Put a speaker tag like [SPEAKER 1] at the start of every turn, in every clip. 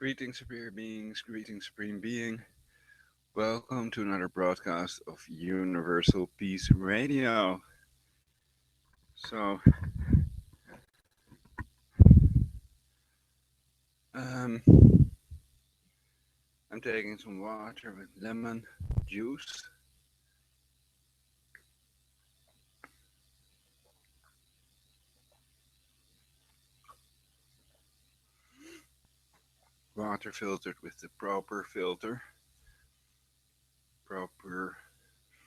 [SPEAKER 1] Greetings, superior beings, greetings, supreme being. Welcome to another broadcast of Universal Peace Radio. So, um, I'm taking some water with lemon juice. Water filtered with the proper filter. Proper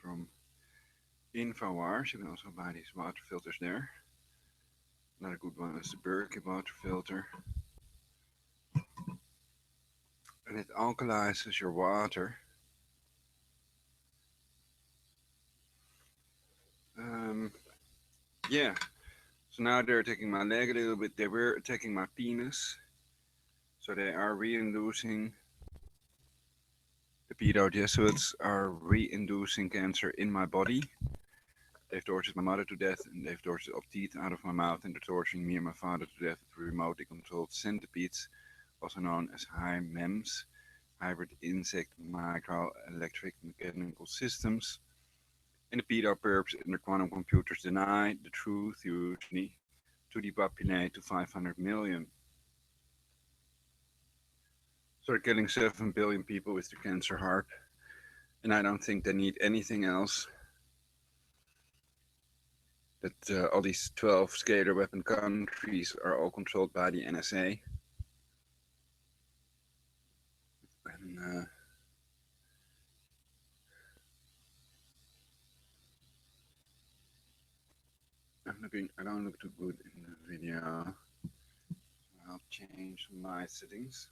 [SPEAKER 1] from InfoWars. You can also buy these water filters there. Another good one is the Berkey water filter. And it alkalizes your water. Yeah. So now they're attacking my leg a little bit. They were attacking my penis. So they are re-inducing the pedo Jesuits are re-inducing cancer in my body. They've tortured my mother to death, and they've tortured all teeth out of my mouth, and they're torturing me and my father to death with remotely controlled centipedes, also known as HIMEMS, hybrid insect microelectric mechanical systems. And the pedo perps and the quantum computers deny the truth usually to depopulate to 500 million. So they're killing 7 billion people with their cancer Haarp. And I don't think they need anything else. That all these 12 scalar weapon countries are all controlled by the NSA. And I don't look too good in the video. I'll change my settings.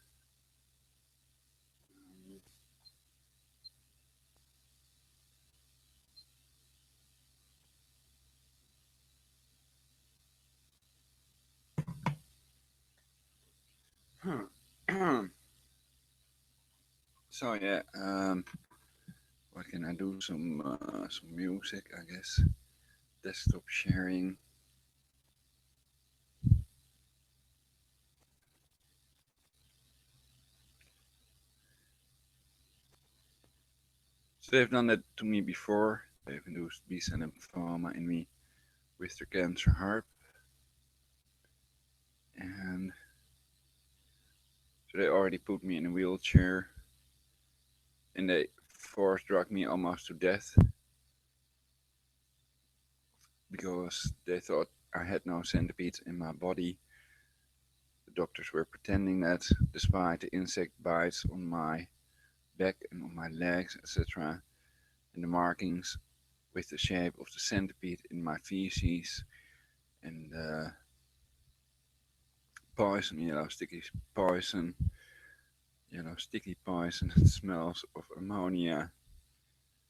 [SPEAKER 1] So yeah, what can I do? Some music, I guess. Desktop sharing. So they've done that to me before. They've induced B Cell Lymphoma in me with their cancer Haarp. And so they already put me in a wheelchair. And they force drugged me almost to death. Because they thought I had no centipedes in my body. The doctors were pretending that despite the insect bites on my back and on my legs, etc., and the markings with the shape of the centipede in my feces, and poison, yellow sticky poison that smells of ammonia.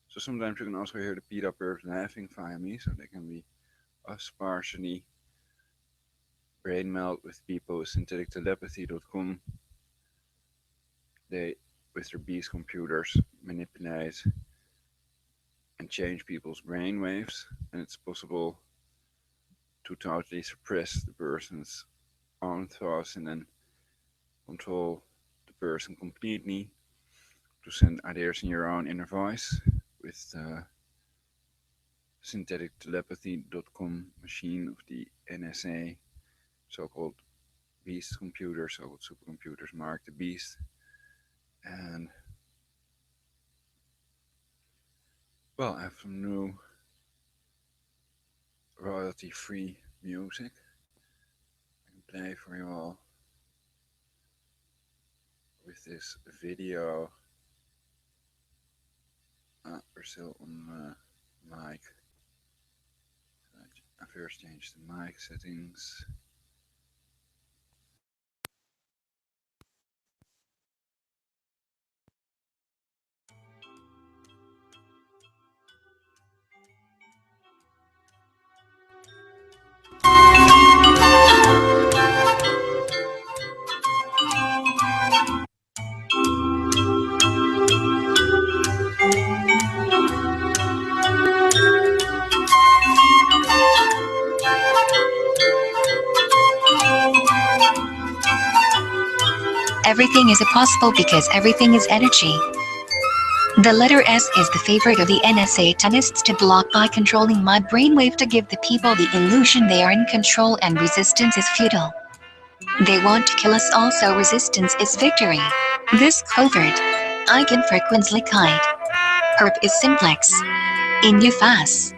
[SPEAKER 1] So sometimes you can also hear the pedo perps laughing via me, so they can be us partially brain melt with people with synthetictelepathy.com. They, with their beast computers, manipulate and change people's brain waves, and it's possible to totally suppress the person's own thoughts and then control the person completely, to send ideas in your own inner voice with synthetictelepathy.com machine of the NSA, so-called beast computers, so-called supercomputers, Mark the Beast. And well, I have some new royalty-free music I can play for you all with this video. We're still on mic. I first change the mic settings.
[SPEAKER 2] Everything is possible because everything is energy. The letter S is the favorite of the NSAtanists to block by controlling my brainwave to give the people the illusion they are in control and resistance is futile. They want to kill us all, so resistance is victory. This covert Eigenfrequenzlichkeit Haarp is simplex in your face.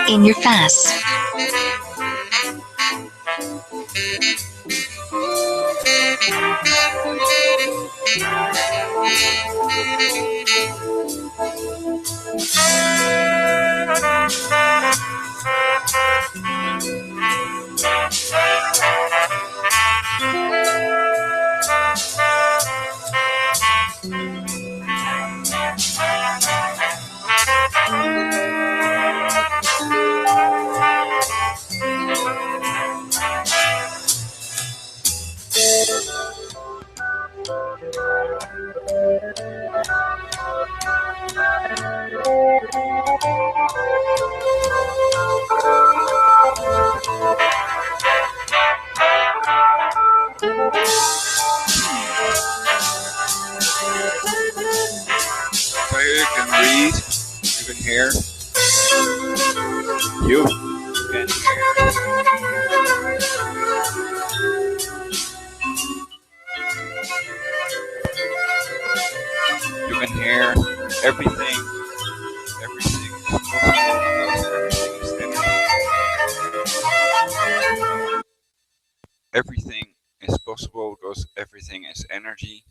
[SPEAKER 2] In your face.
[SPEAKER 1] So you can read, you can hear, you can hear. You can hear everything. Everything is possible because everything is energy.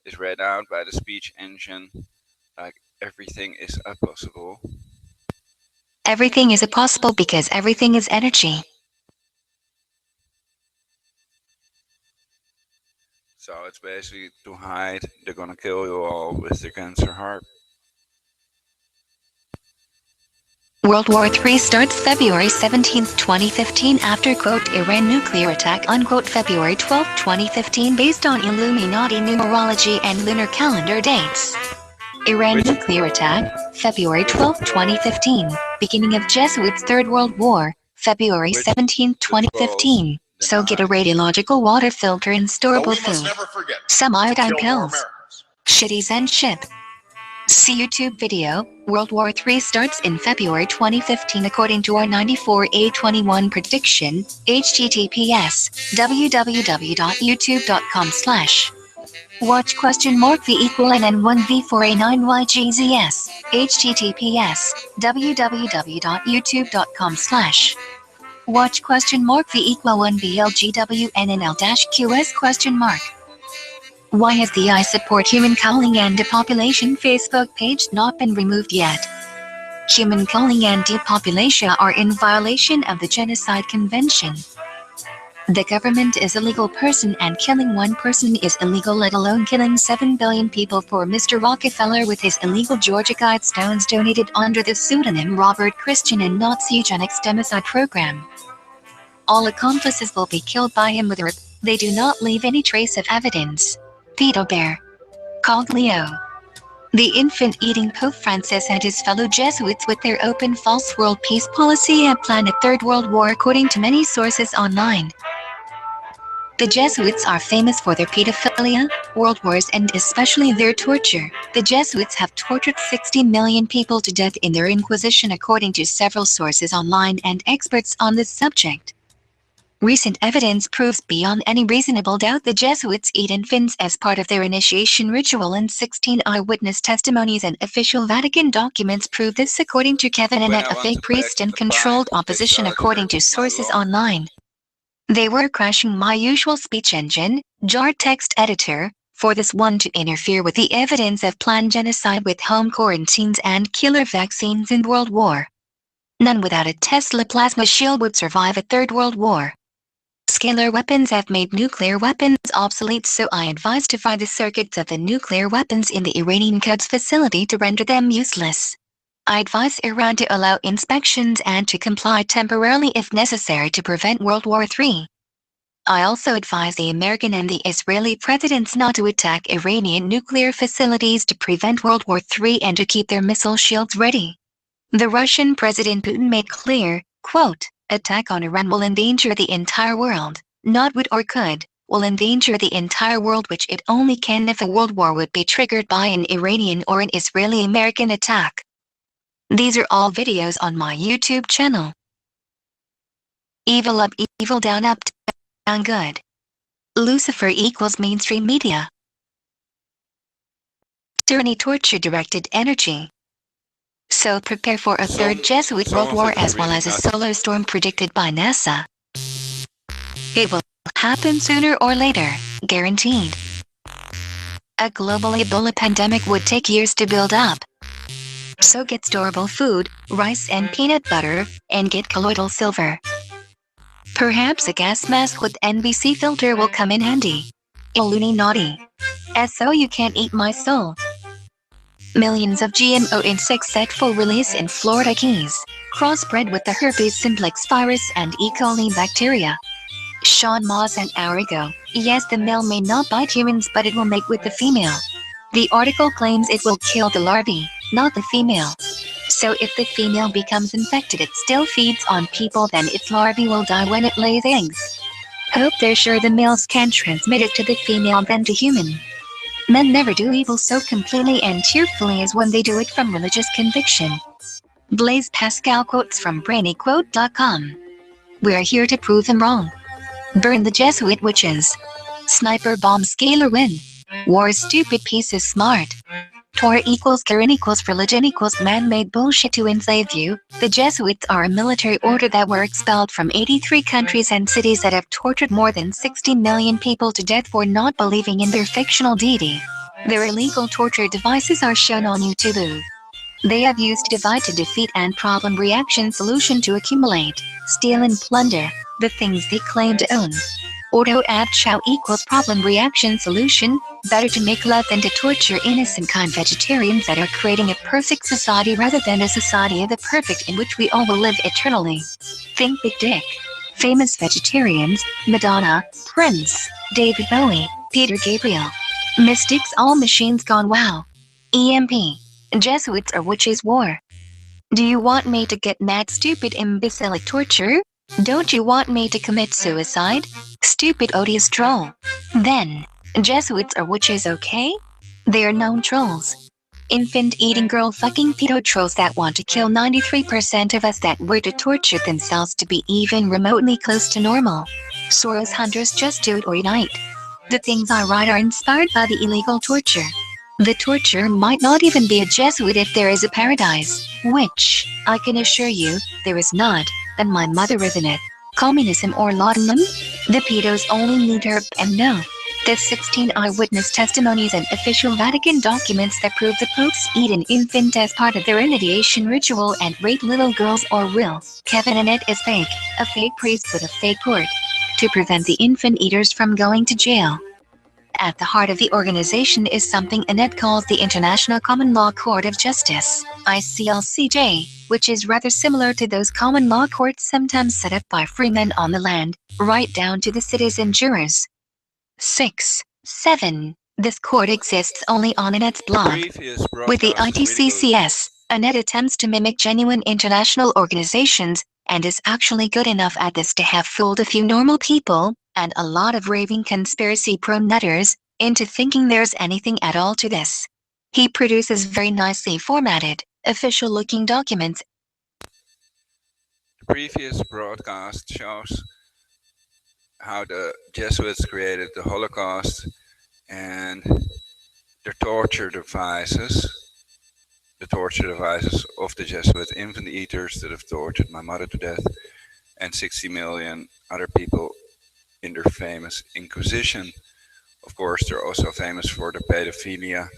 [SPEAKER 1] Is read out by the speech engine like everything is possible.
[SPEAKER 2] Everything is possible because everything is energy.
[SPEAKER 1] So it's basically to hide, they're gonna kill you all with the cancer Haarp.
[SPEAKER 2] World War III starts February 17, 2015 after quote Iran nuclear attack unquote February 12, 2015 based on Illuminati numerology and lunar calendar dates. Iran nuclear attack, February 12, 2015, beginning of Jesuits' Third World War, February 17, 2015. So get a radiological water filter and storable food. Some iodine pills. Shitties and shit. See YouTube video, World War III starts in February 2015 according to our 94A21 prediction, https www.youtube.com/ watch $V=NN1V4A9YGZS, https www.youtube.com/ watch $V=1BLGWNNL-QS ? Why has the I Support Human Culling and Depopulation Facebook page not been removed yet? Human culling and depopulation are in violation of the Genocide Convention. The government is a legal person and killing one person is illegal, let alone killing 7 billion people for Mr. Rockefeller with his illegal Georgia Guidestones donated under the pseudonym Robert Christian and Nazi eugenics democide program. All accomplices will be killed by him with Haarp. They do not leave any trace of evidence. Pedo Bear. Called Leo. The infant-eating Pope Francis and his fellow Jesuits with their open false world peace policy have planned a third world war according to many sources online. The Jesuits are famous for their pedophilia, world wars and especially their torture. The Jesuits have tortured 60 million people to death in their Inquisition according to several sources online and experts on this subject. Recent evidence proves beyond any reasonable doubt the Jesuits eat infants as part of their initiation ritual, and 16 eyewitness testimonies and official Vatican documents prove this according to Kevin Annett, a fake priest and controlled opposition according to sources online. They were crashing my usual speech engine, jar text editor, for this one to interfere with the evidence of planned genocide with home quarantines and killer vaccines in World War. None without a Tesla plasma shield would survive a third world war. Scalar weapons have made nuclear weapons obsolete, so I advise to find the circuits of the nuclear weapons in the Iranian Quds facility to render them useless. I advise Iran to allow inspections and to comply temporarily if necessary to prevent World War III. I also advise the American and the Israeli presidents not to attack Iranian nuclear facilities to prevent World War III and to keep their missile shields ready. The Russian President Putin made clear, quote, attack on Iran will endanger the entire world, not would or could, will endanger the entire world, which it only can if a world war would be triggered by an Iranian or an Israeli-American attack. These are all videos on my YouTube channel. Evil up, evil down, up, down, good. Lucifer equals mainstream media. Tyranny, torture, directed energy. So prepare for a third Jesuit World War as well as a solar storm predicted by NASA. It will happen sooner or later, guaranteed. A global Ebola pandemic would take years to build up. So get storable food, rice and peanut butter, and get colloidal silver. Perhaps a gas mask with NBC filter will come in handy. Illuminati. So you can't eat my soul. Millions of GMO insects set for release in Florida Keys, crossbred with the herpes simplex virus and E. coli bacteria. Sean Moss an hour ago. Yes, the male may not bite humans, but it will mate with the female. The article claims it will kill the larvae, not the female. So if the female becomes infected, it still feeds on people, then its larvae will die when it lays eggs. Hope they're sure the males can transmit it to the female then to human. Men never do evil so completely and cheerfully as when they do it from religious conviction. Blaise Pascal quotes from brainyquote.com. We're here to prove him wrong. Burn the Jesuit witches. Sniper bomb scalar win. War is stupid, peace is smart. Torah equals Quran equals religion equals man-made bullshit to enslave you. The Jesuits are a military order that were expelled from 83 countries and cities that have tortured more than 60 million people to death for not believing in their fictional deity. Their illegal torture devices are shown on YouTube. They have used divide to defeat and problem reaction solution to accumulate, steal and plunder the things they claim to own. Auto add chow equals problem reaction solution. Better to make love than to torture innocent kind vegetarians that are creating a perfect society rather than a society of the perfect in which we all will live eternally. Think big dick. Famous vegetarians: Madonna, Prince, David Bowie, Peter Gabriel. Mystics, all machines gone wow. EMP. Jesuits are witches war. Do you want me to get mad, stupid, imbecilic torture? Don't you want me to commit suicide? Stupid, odious troll. Then, Jesuits are witches, okay? They are known trolls. Infant-eating, girl-fucking pedo trolls that want to kill 93% of us that were to torture themselves to be even remotely close to normal. Soros hunters just do it or unite. The things I write are inspired by the illegal torture. The torture might not even be a Jesuit if there is a paradise, which, I can assure you, there is not, then my mother is in it. Communism or laudanum? The pedos only need herb and no. The 16 eyewitness testimonies and official Vatican documents that prove the popes eat an infant as part of their initiation ritual and rape little girls are real. Kevin Annett is fake, a fake priest with a fake court. To prevent the infant eaters from going to jail. At the heart of the organization is something Annett calls the International Common Law Court of Justice, ICLCJ, which is rather similar to those common law courts sometimes set up by free men on the land, right down to the citizen jurors. 6. 7. This court exists only on Annett's blog. With the ITCCS, Annett attempts to mimic genuine international organizations, and is actually good enough at this to have fooled a few normal people, and a lot of raving conspiracy-prone nutters, into thinking there's anything at all to this. He produces very nicely formatted, official-looking documents.
[SPEAKER 1] The previous broadcast shows how the Jesuits created the Holocaust and their torture devices. The torture devices of the Jesuit infant eaters that have tortured my mother to death and 60 million other people in their famous Inquisition. Of course, they're also famous for the pedophilia,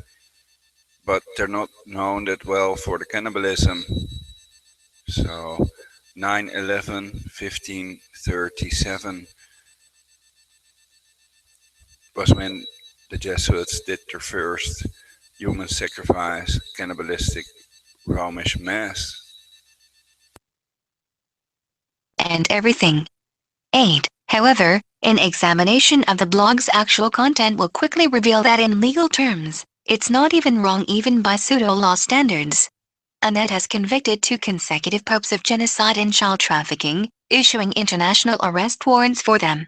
[SPEAKER 1] but they're not known that well for the cannibalism. So 9/11/1537 was when the Jesuits did their first human sacrifice cannibalistic Waarom is mess?
[SPEAKER 2] And everything. 8. However, an examination of the blog's actual content will quickly reveal that in legal terms, it's not even wrong even by pseudo-law standards. Annette has convicted 2 consecutive popes of genocide and child trafficking, issuing international arrest warrants for them.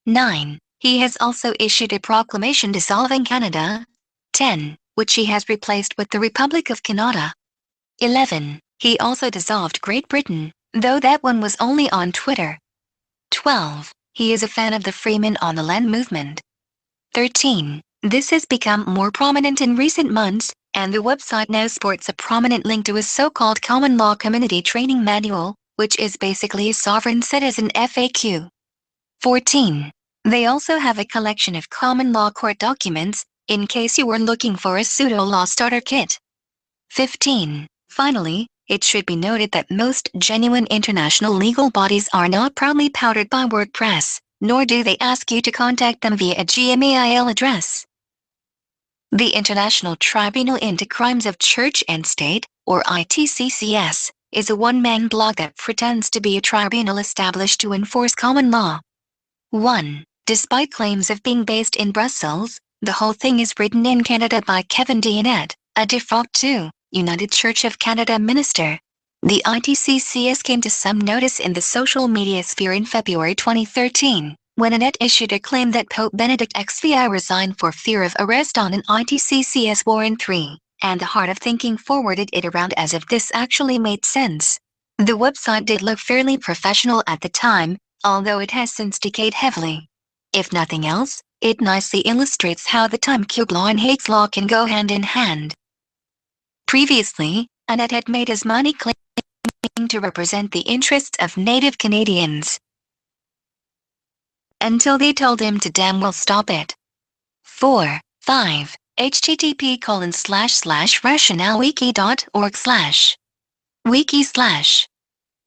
[SPEAKER 2] 9. He has also issued a proclamation dissolving Canada. 10. Which he has replaced with the Republic of Canada. 11. He also dissolved Great Britain, though that one was only on Twitter. 12. He is a fan of the Freemen on the Land movement. 13. This has become more prominent in recent months, and the website now sports a prominent link to a so-called common law community training manual, which is basically a sovereign citizen FAQ. 14. They also have a collection of common law court documents, in case you were looking for a pseudo-law starter kit. 15. Finally, it should be noted that most genuine international legal bodies are not proudly powdered by WordPress, nor do they ask you to contact them via a Gmail address. The International Tribunal into Crimes of Church and State, or ITCCS, is a one-man blog that pretends to be a tribunal established to enforce common law. 1. Despite claims of being based in Brussels, the whole thing is written in Canada by Kevin Dionette, a default 2. United Church of Canada minister. The ITCCS came to some notice in the social media sphere in February 2013, when Annette issued a claim that Pope Benedict XVI resigned for fear of arrest on an ITCCS warrant 3, and the Heart of Thinking forwarded it around as if this actually made sense. The website did look fairly professional at the time, although it has since decayed heavily. If nothing else, it nicely illustrates how the time cube law and Hague's law can go hand in hand. Previously, Annette had made his money claiming to represent the interests of Native Canadians. Until they told him to damn well stop it. 4. 5. http://rationalewiki.org/wiki/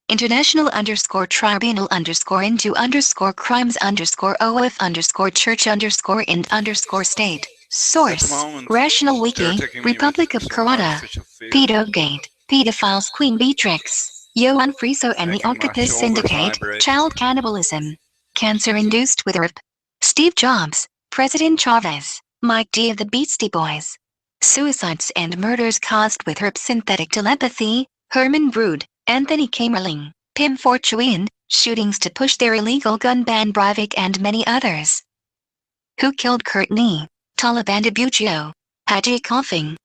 [SPEAKER 2] international_tribunal_crimes_of_church_state.
[SPEAKER 1] At the
[SPEAKER 2] Source:
[SPEAKER 1] moment,
[SPEAKER 2] Rational
[SPEAKER 1] they're
[SPEAKER 2] Wiki,
[SPEAKER 1] attacking me with
[SPEAKER 2] Republic of
[SPEAKER 1] some
[SPEAKER 2] Croata.
[SPEAKER 1] artificial fear.
[SPEAKER 2] Pedogate, Pedophiles Queen Beatrix, Johan Friso and the
[SPEAKER 1] Making my
[SPEAKER 2] Octopus
[SPEAKER 1] shoulders
[SPEAKER 2] Syndicate,
[SPEAKER 1] vibrate.
[SPEAKER 2] Child Cannibalism. Cancer-induced with Haarp. Steve Jobs, President Chavez, Mike D of the Beastie Boys. Suicides and murders caused with Haarp synthetic telepathy, Herman Brood, Anthony Kamerling, Pim Fortuyn, shootings to push their illegal gun ban Breivik and many others. Who killed Courtney? Taliban Debutio. Haji coughing.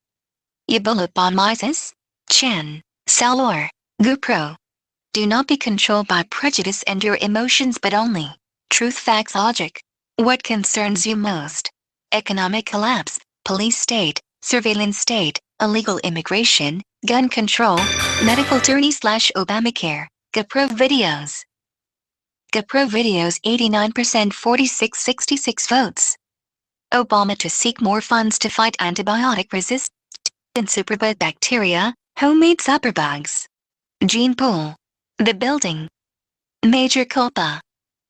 [SPEAKER 2] Ebola bomb ISIS? Chan. Salor. GoPro. Do not be controlled by prejudice and your emotions but only truth, facts, logic. What concerns you most? Economic collapse, police state, surveillance state, illegal immigration, gun control, medical tyranny/Obamacare. GoPro videos. GoPro videos 89% 46-66 votes. Obama to seek more funds to fight antibiotic-resistant superbug bacteria, homemade superbugs. Gene pool. The building. Major culpa.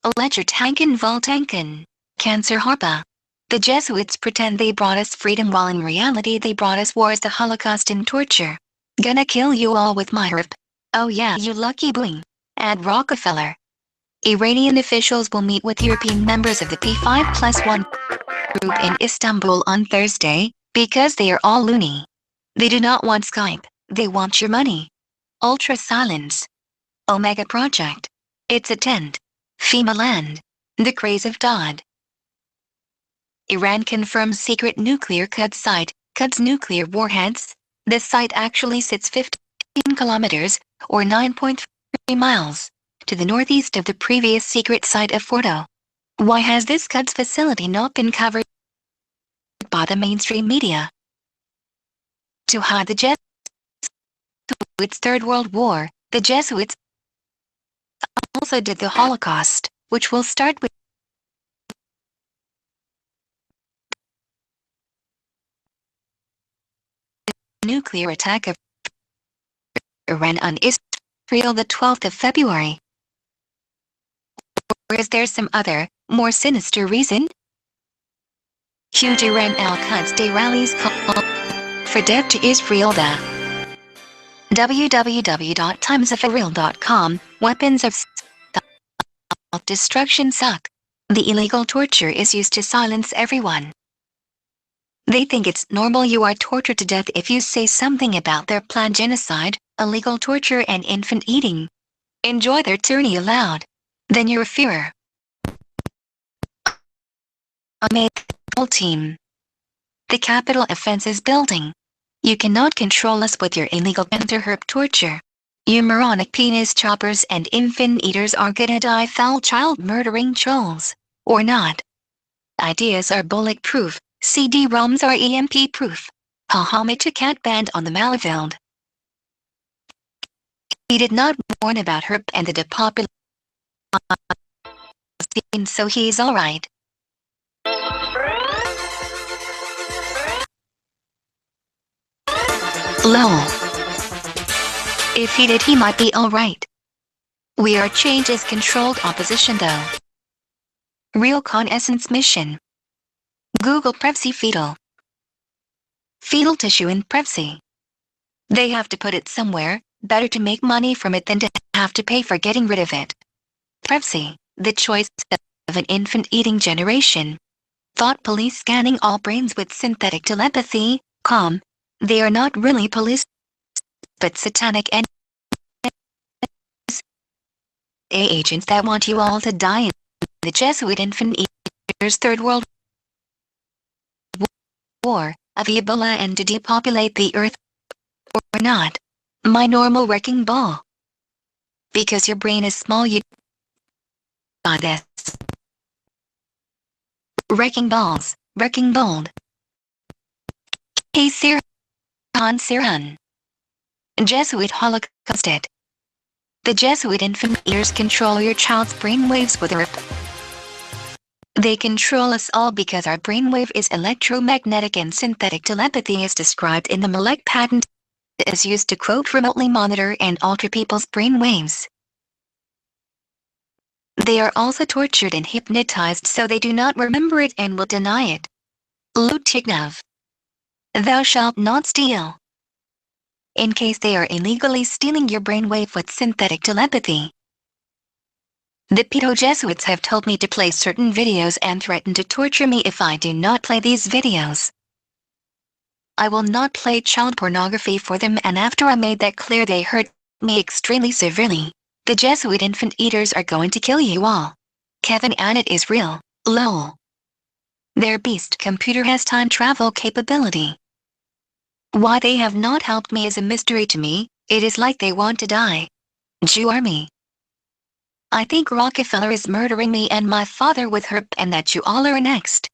[SPEAKER 2] Alleged Tanken Voltanken. Cancer Harpa. The Jesuits pretend they brought us freedom while in reality they brought us wars, the Holocaust and torture. Gonna kill you all with my Haarp. Oh yeah, you lucky boy. Add Rockefeller. Iranian officials will meet with European members of the P5+1 group in Istanbul on Thursday, because they are all loony. They do not want Skype, they want your money. Ultra Silence. Omega Project. It's a tent. FEMA land. The craze of Dodd. Iran confirms secret nuclear Quds site, Quds nuclear warheads. The site actually sits 15 kilometers, or 9.3 miles, to the northeast of the previous secret site of Fordo. Why has this Quds facility not been covered by the mainstream media? To hide the Jesuits' Third World War, the Jesuits also did the Holocaust, which will start with the nuclear attack of Iran on Israel the 12th of February. Or is there some other, more sinister reason? Huge Iran Al-Quds Day rallies call for death to Israel. The www.timesofthereal.com. Weapons of self-destruction suck. The illegal torture is used to silence everyone. They think it's normal you are tortured to death if you say something about their planned genocide, illegal torture and infant eating. Enjoy their tyranny aloud. Then you're a fearer. A whole team. The Capitol offense is building. You cannot control us with your illegal Haarp torture. You moronic penis choppers and infant eaters are gonna die foul child murdering trolls. Or not. Ideas are bulletproof, CD-ROMs are EMP proof. Haha, Mitch a cat banned on the Malieveld. He did not warn about Haarp and the depopulation, so he's alright. Lol. If he did, he might be alright. We are change is controlled opposition though. Real Essence mission. Google Prevsy fetal. Fetal tissue in Prevsy. They have to put it somewhere, better to make money from it than to have to pay for getting rid of it. Prevsy, the choice of an infant eating generation. Thought police scanning all brains with synthetic telepathy, they are not really police, but satanic and agents that want you all to die in the Jesuit infant eaters' Third World War, of Ebola and to depopulate the earth. Or not. My normal wrecking ball. Because your brain is small, you buy this. Wrecking balls, wrecking bold. Hey Sirhan. Jesuit Holocausted. The Jesuit infant eaters control your child's brainwaves with Haarp. They control us all because our brainwave is electromagnetic and synthetic telepathy is described in the Malek patent is used to quote remotely monitor and alter people's brainwaves. They are also tortured and hypnotized so they do not remember it and will deny it. Lutiknav. Thou shalt not steal. In case they are illegally stealing your brainwave with synthetic telepathy. The pedo Jesuits have told me to play certain videos and threaten to torture me if I do not play these videos. I will not play child pornography for them, and after I made that clear they hurt me extremely severely. The Jesuit infant eaters are going to kill you all. Kevin Annett is real, lol. Their beast computer has time travel capability. Why they have not helped me is a mystery to me. It is like they want to die. Jew army. I think Rockefeller is murdering me and my father with Haarp and that you all are next.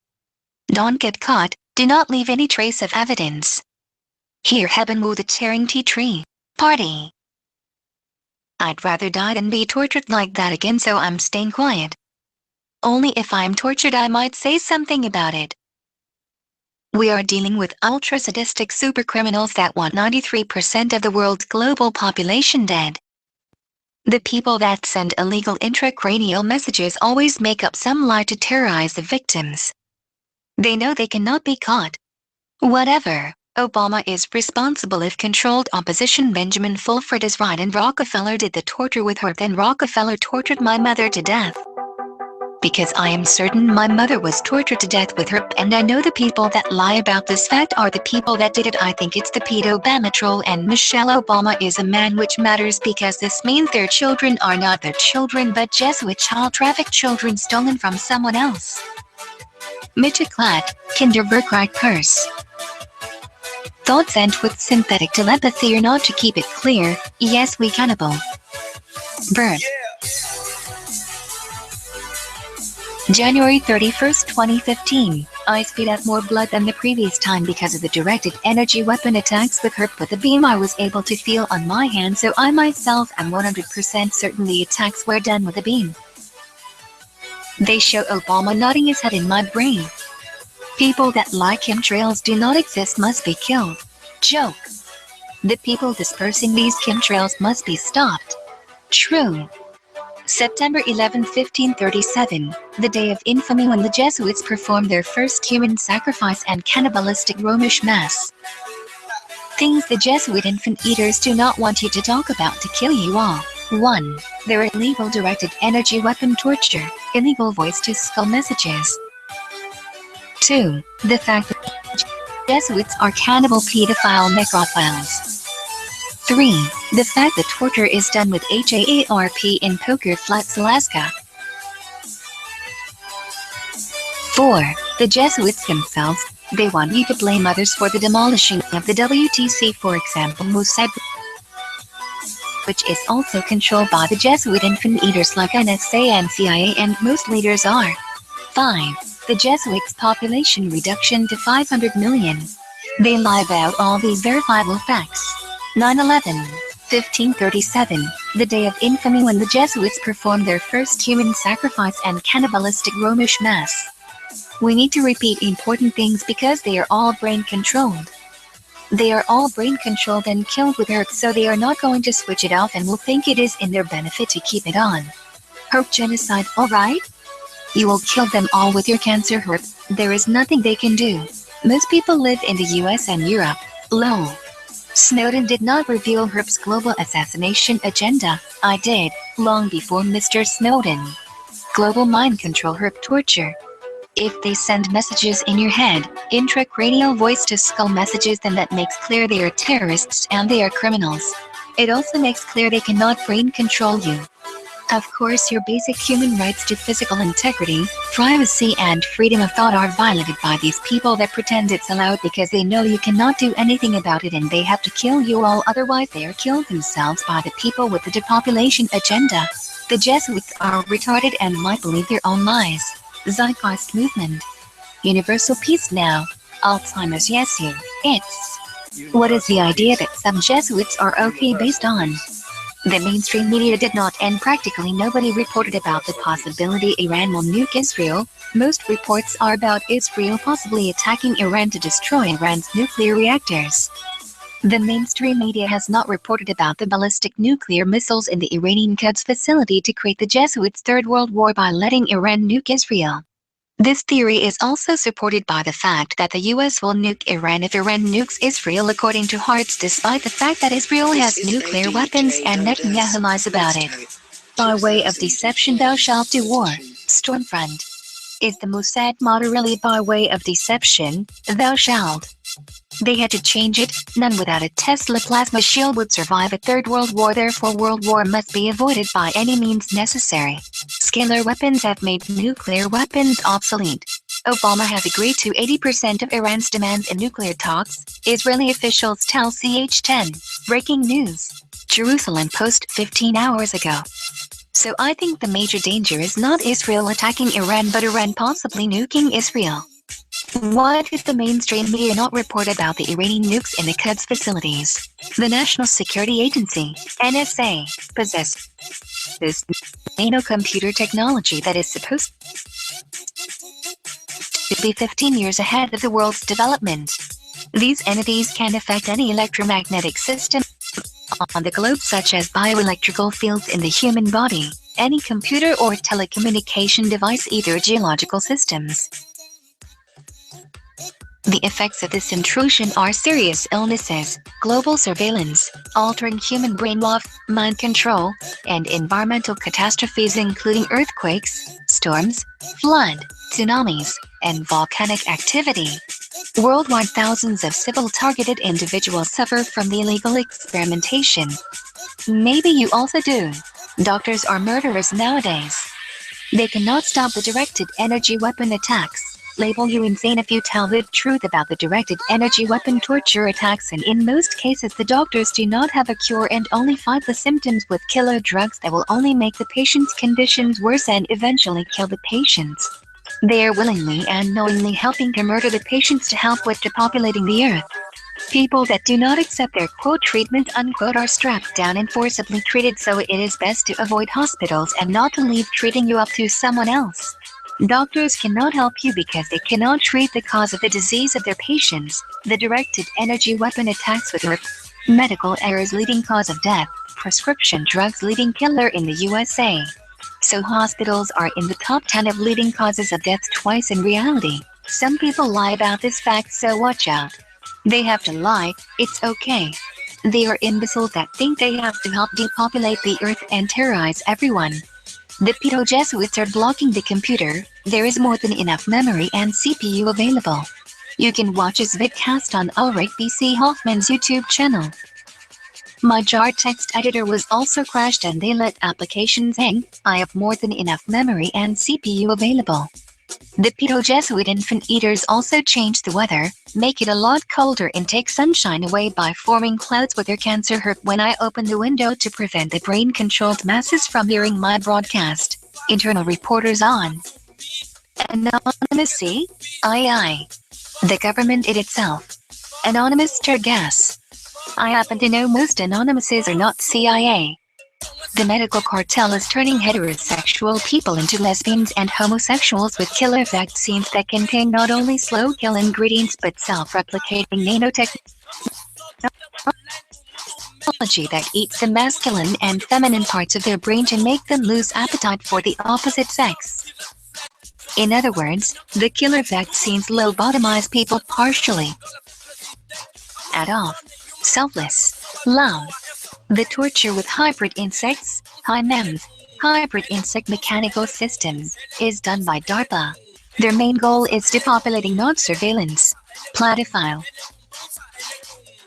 [SPEAKER 2] Don't get caught, do not leave any trace of evidence. Here Hebenwu the tearing tea tree. Party. I'd rather die than be tortured like that again, so I'm staying quiet. Only if I'm tortured I might say something about it. We are dealing with ultra-sadistic supercriminals that want 93% of the world's global population dead. The people that send illegal intracranial messages always make up some lie to terrorize the victims. They know they cannot be caught. Whatever, Obama is responsible if controlled opposition. Benjamin Fulford is right and Rockefeller did the torture with her. Then Rockefeller tortured my mother to death. Because I am certain my mother was tortured to death with Haarp, and I know the people that lie about this fact are the people that did it. I think it's the pedo Obama troll, and Michelle Obama is a man, which matters because this means their children are not their children but Jesuit child trafficked children stolen from someone else. Mitcheklat, Kinderbergreich curse. Thoughts end with synthetic telepathy or not. To keep it clear, yes we cannibal. Bird. January 31st, 2015. I spit out more blood than the previous time because of the directed energy weapon attacks with Haarp with the beam I was able to feel on my hand, so I myself am 100% certain the attacks were done with a beam. They show Obama nodding his head in my brain. People that like chemtrails do not exist must be killed. Joke. The people dispersing these chemtrails must be stopped. True. September 11, 1537, the day of infamy when the Jesuits performed their first human sacrifice and cannibalistic Romish mass. Things the Jesuit infant eaters do not want you to talk about to kill you all. 1. Their illegal directed energy weapon torture, illegal voice-to-skull messages. 2. The fact that Jesuits are cannibal pedophile necrophiles. 3. The fact that torture is done with HAARP in Poker Flats, Alaska. 4. The Jesuits themselves, they want you to blame others for the demolishing of the WTC, for example Mossad, which is also controlled by the Jesuit infant eaters like NSA and CIA, and most leaders are. 5. The Jesuits' population reduction to 500 million. They lie about all these verifiable facts. 9/11, 1537, the day of infamy when the Jesuits performed their first human sacrifice and cannibalistic Romish mass. We need to repeat important things because they are all brain-controlled. They are all brain-controlled and killed with Haarp, so they are not going to switch it off and will think it is in their benefit to keep it on. Haarp genocide, alright? You will kill them all with your cancer Haarp. There is nothing they can do. Most people live in the US and Europe. Lol. Snowden did not reveal Haarp's global assassination agenda. I did, long before Mr. Snowden. Global mind control Haarp torture. If they send messages in your head, intracranial voice-to-skull messages, then that makes clear they are terrorists and they are criminals. It also makes clear they cannot brain control you. Of course, your basic human rights to physical integrity, privacy and freedom of thought are violated by these people that pretend it's allowed because they know you cannot do anything about it and they have to kill you all, otherwise they are killed themselves by the people with the depopulation agenda. The Jesuits are retarded and might believe their own lies. Zeitgeist movement. Universal peace now. Alzheimer's, yes you. It's. What is the idea that some Jesuits are okay based on? The mainstream media did not, and practically nobody reported about the possibility Iran will nuke Israel. Most reports are about Israel possibly attacking Iran to destroy Iran's nuclear reactors. The mainstream media has not reported about the ballistic nuclear missiles in the Iranian Quds facility to create the Jesuits' Third World War by letting Iran nuke Israel. This theory is also supported by the fact that the US will nuke Iran if Iran nukes Israel, according to Haarp, despite the fact that Israel has nuclear weapons and Netanyahu lies about it. By way of deception thou shalt do war. Stormfront. Is the Mossad motto really by way of deception, thou shalt? They had to change it. None without a Tesla plasma shield would survive a Third World War, therefore World War must be avoided by any means necessary. Scalar weapons have made nuclear weapons obsolete. Obama has agreed to 80% of Iran's demands in nuclear talks, Israeli officials tell CH10. Breaking news. Jerusalem Post 15 hours ago. So I think the major danger is not Israel attacking Iran but Iran possibly nuking Israel. Why did the mainstream media not report about the Iranian nukes in the Quds facilities? The National Security Agency, NSA, possesses nano-computer technology that is supposed to be 15 years ahead of the world's development. These entities can affect any electromagnetic system on the globe, such as bioelectrical fields in the human body, any computer or telecommunication device, either geological systems. The effects of this intrusion are serious illnesses, global surveillance, altering human brainwaves, mind control, and environmental catastrophes including earthquakes, storms, flood, tsunamis, and volcanic activity. Worldwide, thousands of civil targeted individuals suffer from the illegal experimentation. Maybe you also do. Doctors are murderers nowadays. They cannot stop the directed energy weapon attacks. Label you insane if you tell the truth about the directed energy weapon torture attacks, and in most cases the doctors do not have a cure and only fight the symptoms with killer drugs that will only make the patient's conditions worse and eventually kill the patients. They are willingly and knowingly helping to murder the patients to help with depopulating the earth. People that do not accept their quote treatment unquote are strapped down and forcibly treated, so it is best to avoid hospitals and not to leave treating you up to someone else. Doctors cannot help you because they cannot treat the cause of the disease of their patients. The directed energy weapon attacks with medical errors leading cause of death, prescription drugs leading killer in the USA. So hospitals are in the top 10 of leading causes of death twice in reality. Some people lie about this fact, so watch out. They have to lie, it's okay. They are imbeciles that think they have to help depopulate the earth and terrorize everyone. The pedo Jesuits are blocking the computer. There is more than enough memory and CPU available. You can watch his vidcast on Ulrich B.C. Hoffman's YouTube channel. My jar text editor was also crashed and they let applications hang. I have more than enough memory and CPU available. The pedo Jesuit infant eaters also change the weather, make it a lot colder and take sunshine away by forming clouds with their cancer herp when I open the window to prevent the brain-controlled masses from hearing my broadcast. Internal reporters on. Anonymous. Aye. The government it itself. Anonymous tear gas. I happen to know most anonymouses are not CIA. The medical cartel is turning heterosexual people into lesbians and homosexuals with killer vaccines that contain not only slow kill ingredients but self-replicating nanotechnology that eats the masculine and feminine parts of their brain to make them lose appetite for the opposite sex. In other words, the killer vaccines lobotomize people partially. Add off. Selfless. Loud. The torture with hybrid insects, HIMEMS, hybrid insect mechanical systems, is done by DARPA. Their main goal is depopulating, not surveillance. Platyphile.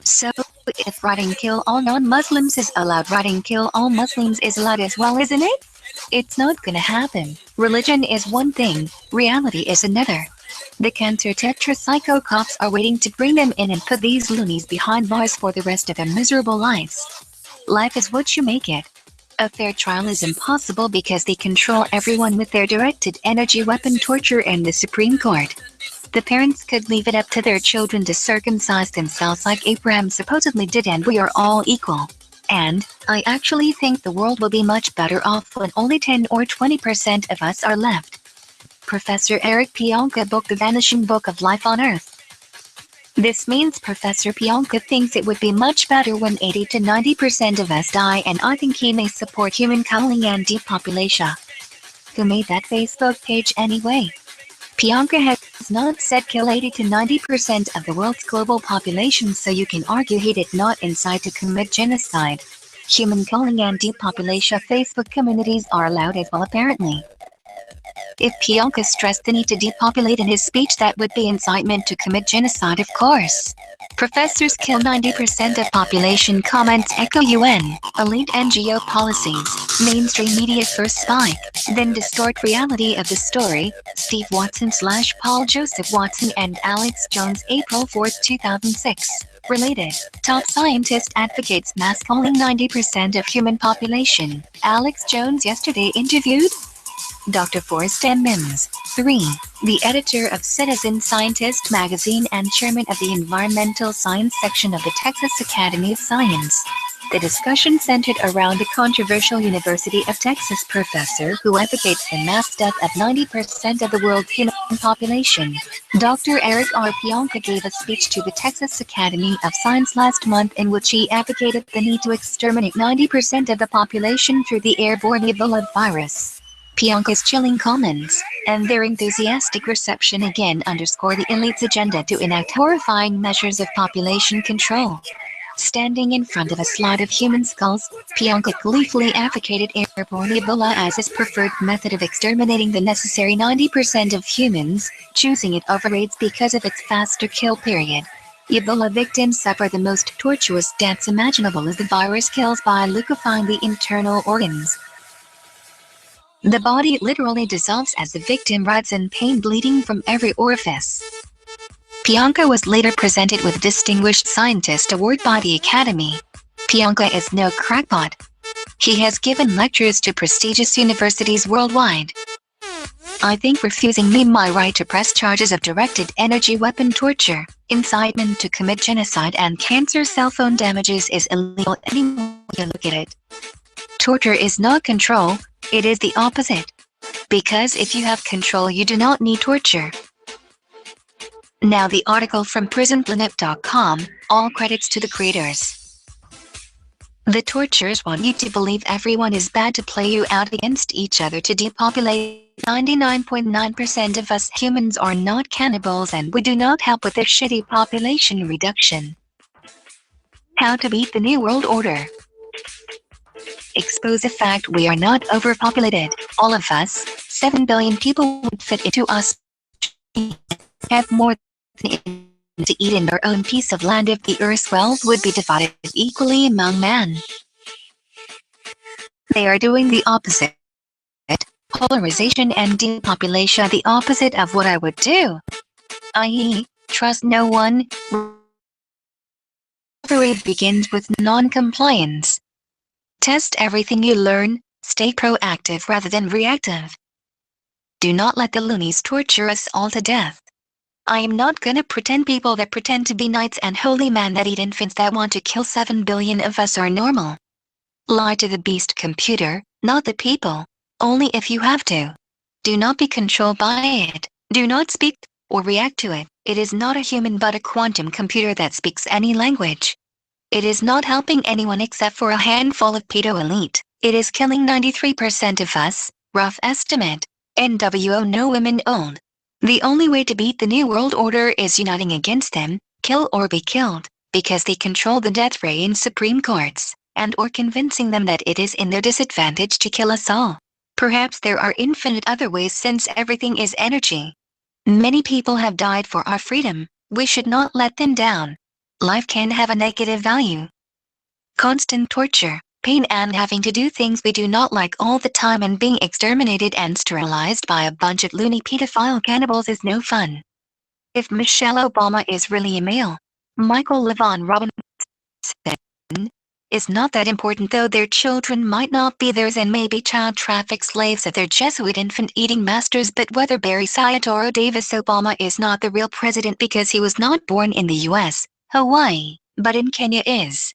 [SPEAKER 2] So, if writing kill all non-Muslims is allowed, writing kill all Muslims is allowed as well, isn't it? It's not gonna happen. Religion is one thing, reality is another. The cancer tetrapsychopaths are waiting to bring them in and put these loonies behind bars for the rest of their miserable lives. Life is what you make it. A fair trial is impossible because they control everyone with their directed energy weapon torture and the Supreme Court. The parents could leave it up to their children to circumcise themselves like Abraham supposedly did, and we are all equal. And I actually think the world will be much better off when only 10 or 20% of us are left. Professor Eric Pionka book The Vanishing Book of Life on Earth. This means Professor Pionka thinks it would be much better when 80 to 90% of us die, and I think he may support human culling and depopulation. Who made that Facebook page anyway? Pionka has not said kill 80 to 90% of the world's global population, so you can argue he did not incite to commit genocide. Human culling and depopulation Facebook communities are allowed as well, apparently. If Pionka stressed the need to depopulate in his speech, that would be incitement to commit genocide, of course. Professors kill 90% of population comments echo UN, elite NGO policies, mainstream media first spike, then distort reality of the story. Steve Watson / Paul Joseph Watson and Alex Jones, April 4, 2006. Related, top scientist advocates mass culling 90% of human population. Alex Jones yesterday interviewed Dr. Forrest M. Mims, 3, the editor of Citizen Scientist magazine and chairman of the environmental science section of the Texas Academy of Science. The discussion centered around a controversial University of Texas professor who advocates the mass death of 90% of the world's human population. Dr. Eric R. Pionka gave a speech to the Texas Academy of Science last month in which he advocated the need to exterminate 90% of the population through the airborne Ebola virus. Pionka's chilling comments, and their enthusiastic reception again underscore the elite's agenda to enact horrifying measures of population control. Standing in front of a slide of human skulls, Pionka gleefully advocated airborne Ebola as his preferred method of exterminating the necessary 90% of humans, choosing it over AIDS because of its faster kill period. Ebola victims suffer the most tortuous deaths imaginable as the virus kills by liquefying the internal organs. The body literally dissolves as the victim writhes in pain, bleeding from every orifice. Pionka was later presented with Distinguished Scientist Award by the Academy. Pionka is no crackpot. He has given lectures to prestigious universities worldwide. I think refusing me my right to press charges of directed energy weapon torture, incitement to commit genocide, and cancer cell phone damages is illegal any way you look at it. Torture is not control, it is the opposite. Because if you have control, you do not need torture. Now the article from prisonplanet.com, all credits to the creators. The torturers want you to believe everyone is bad to play you out against each other to depopulate. 99.9% of us humans are not cannibals and we do not help with their shitty population reduction. How to beat the New World Order. Expose the fact we are not overpopulated. All of us, 7 billion people would fit into us. Have more than to eat in their own piece of land if the earth's wealth would be divided equally among men. They are doing the opposite. Polarization and depopulation, the opposite of what I would do. I.e., trust no one. Recovery begins with non-compliance. Test everything you learn, stay proactive rather than reactive. Do not let the loonies torture us all to death. I am not gonna pretend people that pretend to be knights and holy men that eat infants that want to kill 7 billion of us are normal. Lie to the beast computer, not the people. Only if you have to. Do not be controlled by it. Do not speak or react to it. It is not a human but a quantum computer that speaks any language. It is not helping anyone except for a handful of pedo elite. It is killing 93% of us, rough estimate. NWO no women owned. The only way to beat the New World Order is uniting against them, kill or be killed, because they control the death ray in Supreme Courts, and or convincing them that it is in their disadvantage to kill us all. Perhaps there are infinite other ways since everything is energy. Many people have died for our freedom. We should not let them down. Life can have a negative value. Constant torture, pain and having to do things we do not like all the time and being exterminated and sterilized by a bunch of loony pedophile cannibals is no fun. If Michelle Obama is really a male, Michael Levon Robinson is not that important though their children might not be theirs and may be child trafficked slaves of their Jesuit infant-eating masters, but whether Barry Sayatoro Davis Obama is not the real president because he was not born in the US, Hawaii, but in Kenya is.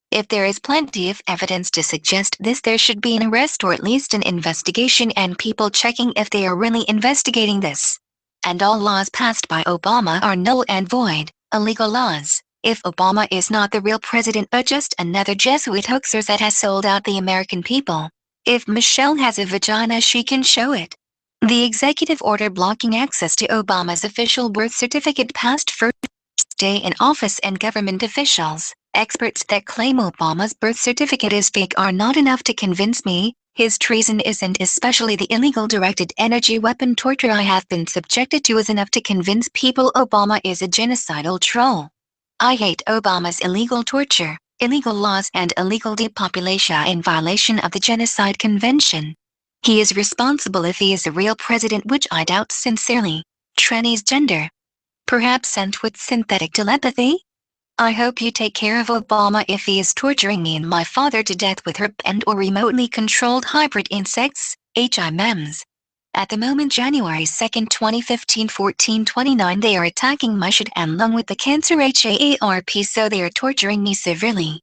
[SPEAKER 2] If there is plenty of evidence to suggest this, there should be an arrest or at least an investigation and people checking if they are really investigating this. And all laws passed by Obama are null and void, illegal laws. If Obama is not the real president but just another Jesuit hoaxer that has sold out the American people. If Michelle has a vagina, she can show it. The executive order blocking access to Obama's official birth certificate passed first day in office and government officials, experts that claim Obama's birth certificate is fake are not enough to convince me. His treason isn't, especially the illegal directed energy weapon torture I have been subjected to is enough to convince people Obama is a genocidal troll. I hate Obama's illegal torture, illegal laws and illegal depopulation in violation of the Genocide Convention. He is responsible if he is a real president, which I doubt sincerely. Tranny's gender. Perhaps sent with synthetic telepathy? I hope you take care of Obama if he is torturing me and my father to death with Haarp and or remotely controlled hybrid insects, HIMEMs. At the moment, January 2nd, 2015, 14:29, they are attacking my shit and lung with the cancer HAARP, so they are torturing me severely.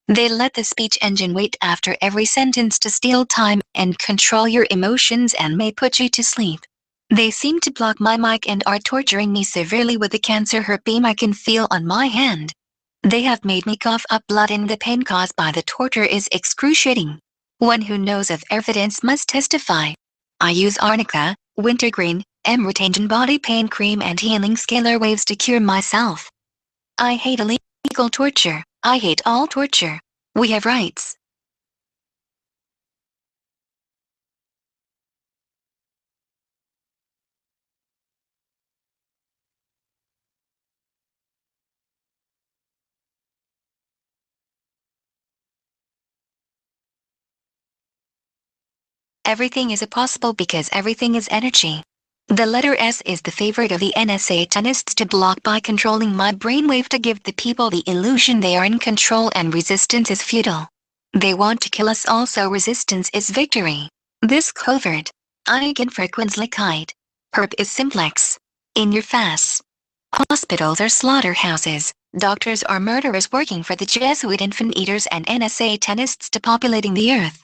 [SPEAKER 2] They let the speech engine wait after every sentence to steal time and control your emotions and may put you to sleep. They seem to block my mic and are torturing me severely with the cancer Haarp beam I can feel on my hand. They have made me cough up blood and the pain caused by the torture is excruciating. One who knows of evidence must testify. I use arnica, wintergreen, emrutangen body pain cream and healing scalar waves to cure myself. I hate illegal torture. I hate all torture. We have rights. Everything is possible because everything is energy. The letter S is the favorite of the NSA-tanists to block by controlling my brainwave to give the people the illusion they are in control and resistance is futile. They want to kill us all, so resistance is victory. This covert Eigenfrequenzlichkeit. Haarp is simplex. In your face. Hospitals are slaughterhouses. Doctors are murderers working for the Jesuit infant eaters and NSA-tanists depopulating the earth.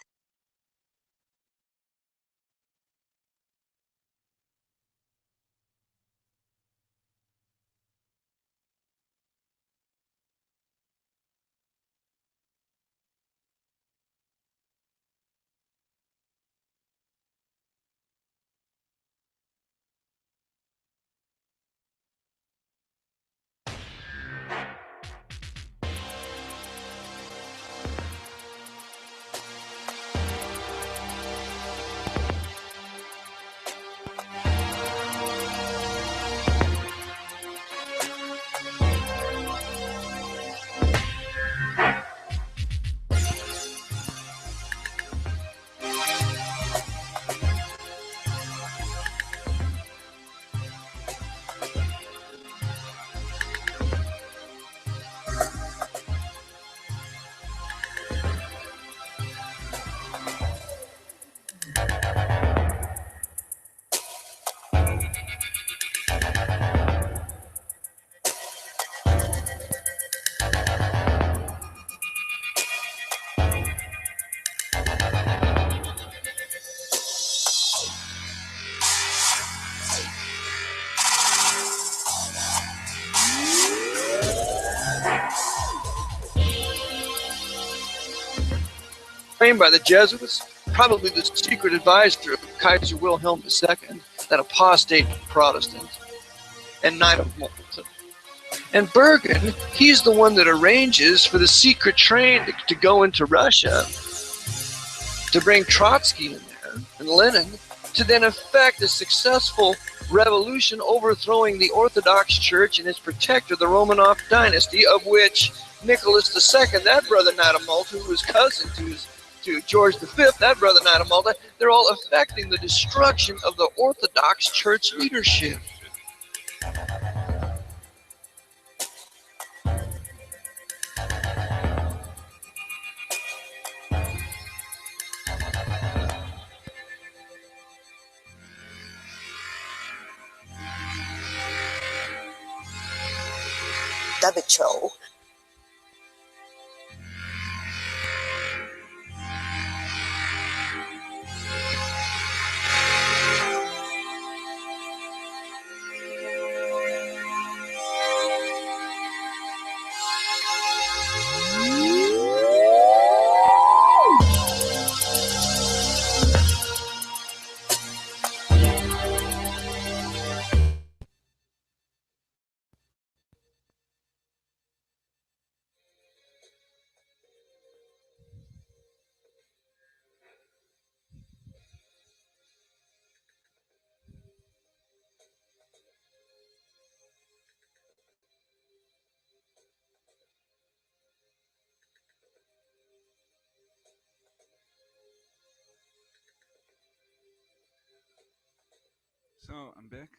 [SPEAKER 3] trained by the Jesuits, probably the secret advisor of Kaiser Wilhelm II, that apostate Protestant, and Knight of Malta. And Bergen, he's the one that arranges for the secret train to go into Russia to bring Trotsky in there and Lenin to then effect a successful revolution overthrowing the Orthodox Church and its protector, the Romanov dynasty, of which Nicholas II, that brother Knight of Malta, who was cousin to George V, that brother Knight of Malta, they're all effecting the destruction of the Orthodox Church leadership.
[SPEAKER 4] Davicho.
[SPEAKER 1] So I'm back,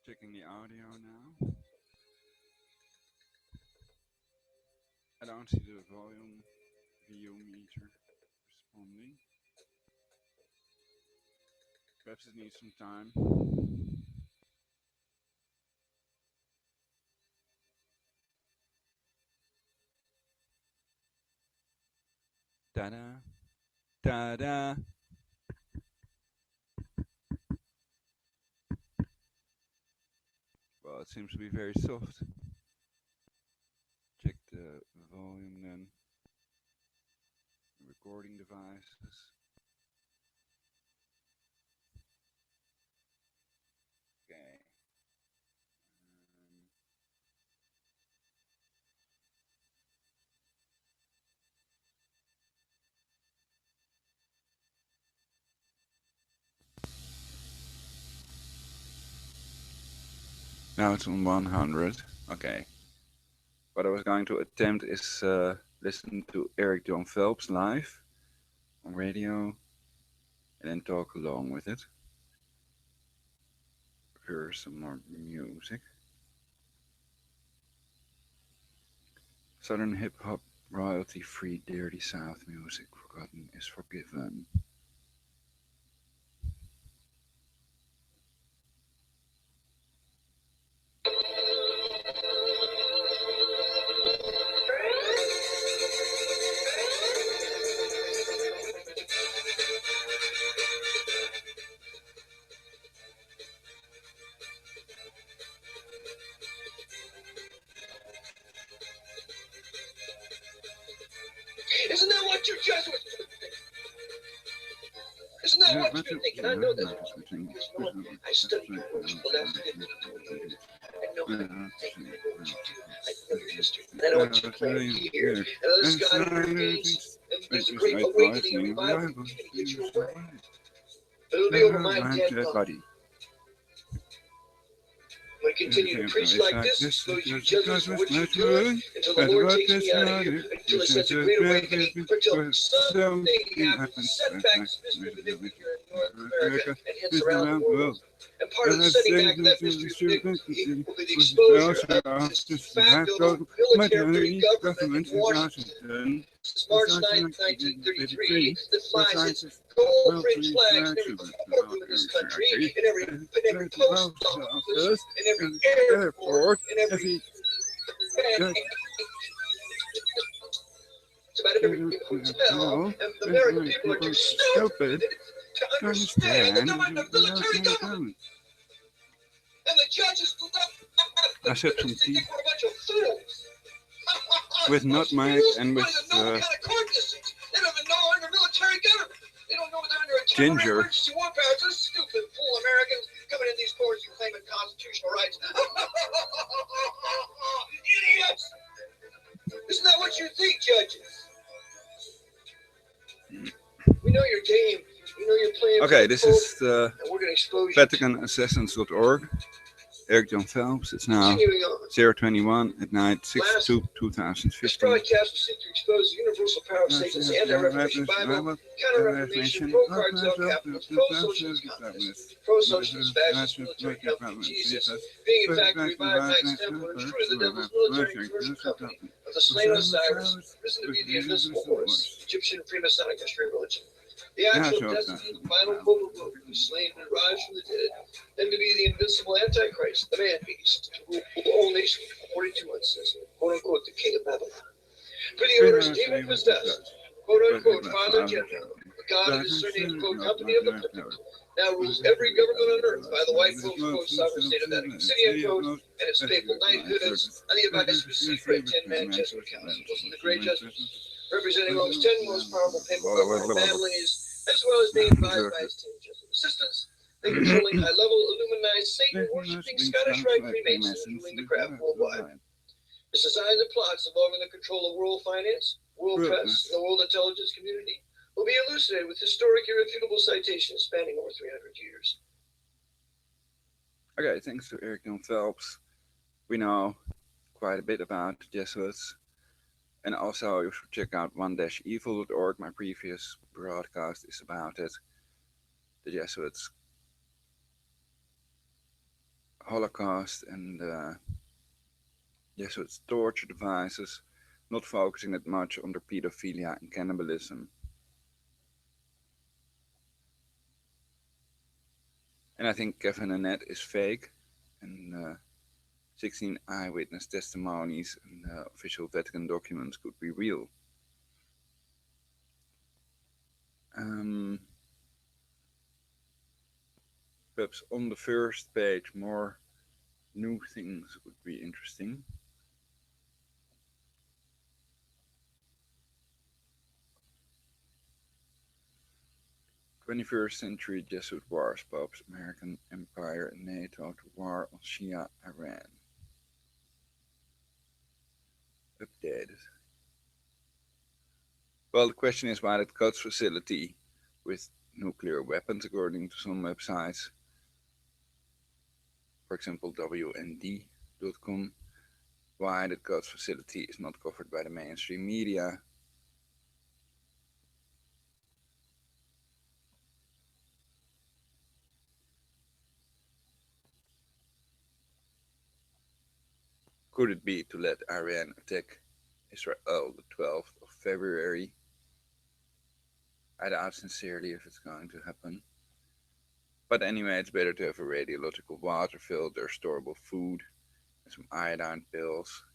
[SPEAKER 1] checking the audio now. I don't see the volume VO meter responding. Perhaps it needs some time. Da-da, da-da. Well, it seems to be very soft. Check the volume then. Recording devices. Okay. Now it's on 100. Okay. What I was going to attempt is listen to Eric John Phelps live on radio and then talk along with it. Here's some more music. Southern hip hop, royalty free, dirty South music. Forgotten is forgiven.
[SPEAKER 3] Isn't that what you just was? Isn't that what you're thinking? I know that. I study your works philosophy. I know everything. I know your history. I know what you play here. And those guys are peace. And there's a great awakening and revival. You're going to get your way. It'll be over my dead body. I'm going to continue to preach like this so you judge what you do until the Lord takes me out of here, until it's such a great awakening, until something happens, setbacks, particularly here in North America and hence around the world. And part of the setting back of that mystery will be the exposure of this de facto military government in Washington since March 9, 1933 that flies its gold-fringed flags in every courtroom in this country, in every post office, in every airport, in every bank. It's about every hotel, and the American people are too stupid to understand that the military government and the judges
[SPEAKER 1] I said some tea with nutmeg and with Ginger.
[SPEAKER 3] Emergency war powers. Those stupid fool Americans coming in these courts and claiming constitutional rights. Idiots! Isn't that what you think, judges? We know your game. We know you're playing.
[SPEAKER 1] Okay, this is the
[SPEAKER 3] and we're going to expose
[SPEAKER 1] VaticanAssassins.org. Eric John Phelps. It's now 021 at night, 6/2/2015.
[SPEAKER 3] This broadcast will seek to expose the universal power of Satan's anti-Reformation Bible, counter-Reformation, pro-cartel capitalist, pro-socialist communist, pro-socialist fascist military company, Jesus, being in fact a revived Knights Templar, and truly the devil's military and commercial company of the slain Osiris, risen to be the invisible horse, Egyptian Freemasonic mystery religion. The actual destiny of the final pope of who was slain and rise from the dead, then to be the invincible Antichrist, the man beast, to rule all nations for 42 months, says, quote unquote, the king of Babylon. For the orders demon possessed, quote unquote, Father General, the God of his surnamed quote company of the perfect, now rules every government on earth by the white quote sovereign state of Vatican City unquote, and its papal knighthoods, and the advice of secret 10-man Jesuit councils and the great Jesuits, representing almost 10 most powerful papal families, as well as being advised by his team of Jesuit assistants, they controlling high-level illuminized Satan-worshipping Scottish Rite Freemasons ruling the craft worldwide. The designs and plots involving the control of world finance, world press, and the world intelligence community will be elucidated with historic irrefutable citations spanning over 300 years.
[SPEAKER 1] Okay, thanks to Eric John Phelps. We know quite a bit about the Jesuits. And also you should check out one-evil.org. My previous broadcast is about it. The Jesuits, Holocaust, and Jesuits' torture devices, not focusing that much on their pedophilia and cannibalism. And I think Kevin Annette is fake, and 16 eyewitness testimonies and official Vatican documents could be real. Perhaps on the first page more new things would be interesting. "21st century Jesuit wars, Pope's American Empire and NATO to war on Shia Iran." Updated. Well, the question is why that God's facility with nuclear weapons, according to some websites, for example WND.com, why that God's facility is not covered by the mainstream media. Could it be to let Iran attack Israel the 12th of February? I doubt sincerely if it's going to happen. But anyway, it's better to have a radiological water filter, storable food, and some iodine pills,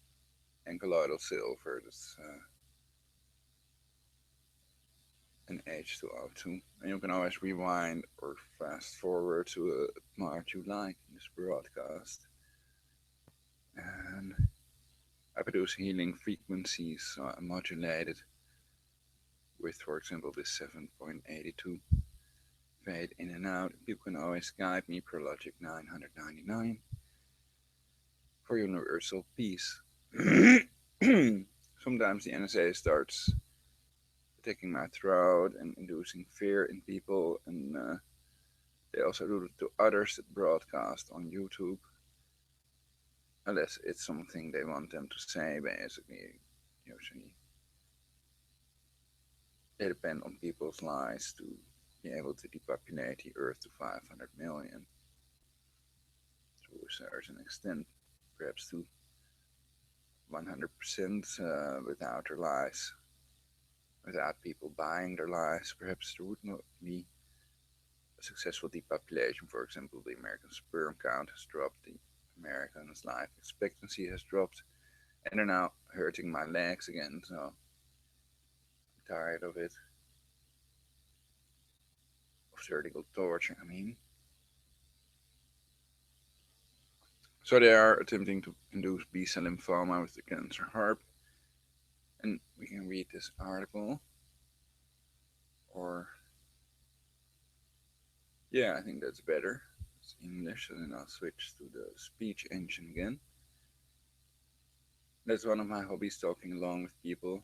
[SPEAKER 1] and colloidal silver. That's an H2O2. And you can always rewind or fast forward to a part you like in this broadcast. And I produce healing frequencies, so I modulate it with, for example, this 7.82 fade in and out. You can always Skype me, Prologic 999, for universal peace. Sometimes the NSA starts attacking my throat and inducing fear in people, and they also do it to others that broadcast on YouTube. Unless it's something they want them to say, basically. Usually they depend on people's lies to be able to depopulate the Earth to 500 million. To a certain extent, perhaps to 100% without their lies. Without people buying their lies, perhaps there would not be a successful depopulation. For example, the American sperm count has dropped, the Americans' life expectancy has dropped, and they're now hurting my legs again, so I'm tired of it. Of surgical torture, I mean. So they are attempting to induce B Cell Lymphoma with the cancer Haarp, and we can read this article, or Yeah, I think that's better. It's English, and then I'll switch to the speech engine again. That's one of my hobbies, talking along with people.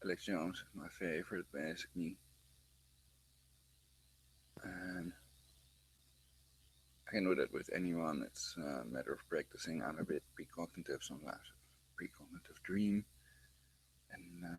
[SPEAKER 1] Alex Jones is my favorite, basically. And I can do that with anyone. It's a matter of practicing. I'm a bit precognitive sometimes. Precognitive dream. And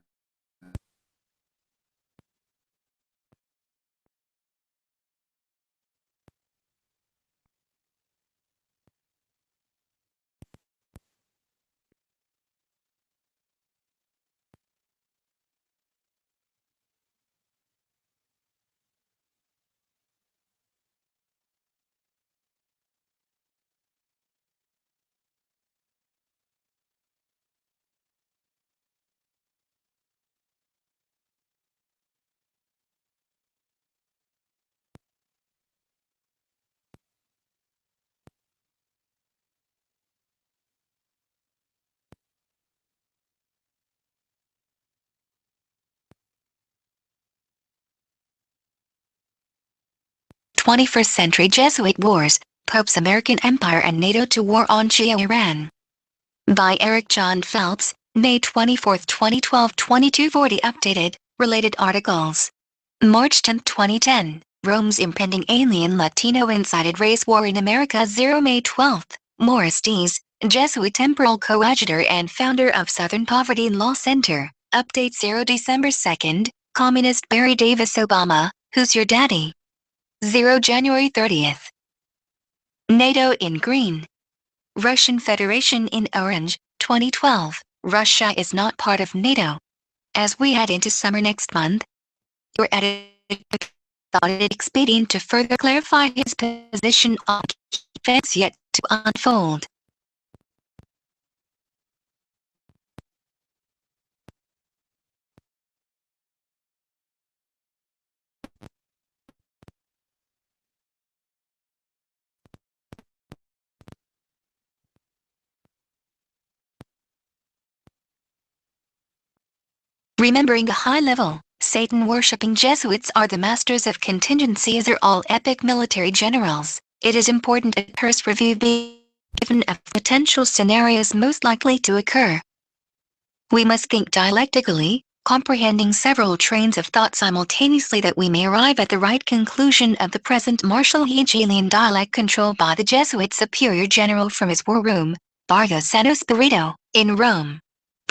[SPEAKER 2] 21st Century Jesuit Wars, Pope's American Empire and NATO to War on Shia Iran. By Eric John Phelps, May 24, 2012, 2240 updated, related articles. March 10, 2010, Rome's impending alien Latino incited race war in America. 0 May 12, Morris Dees, Jesuit temporal coadjutor and founder of Southern Poverty Law Center. Update 0 December 2nd, Communist Barry Davis Obama, who's your daddy? 0 January 30th. NATO in green. Russian Federation in orange, 2012. Russia is not part of NATO. As we head into summer next month, your editor thought it expedient to further clarify his position on events yet to unfold. Remembering the high level, Satan-worshipping Jesuits are the masters of contingency as are all epic military generals. It is important a terse review be given of potential scenarios most likely to occur. We must think dialectically, comprehending several trains of thought simultaneously that we may arrive at the right conclusion of the present martial Hegelian dialect controlled by the Jesuit superior general from his war room, Barthosano Spirito, in Rome.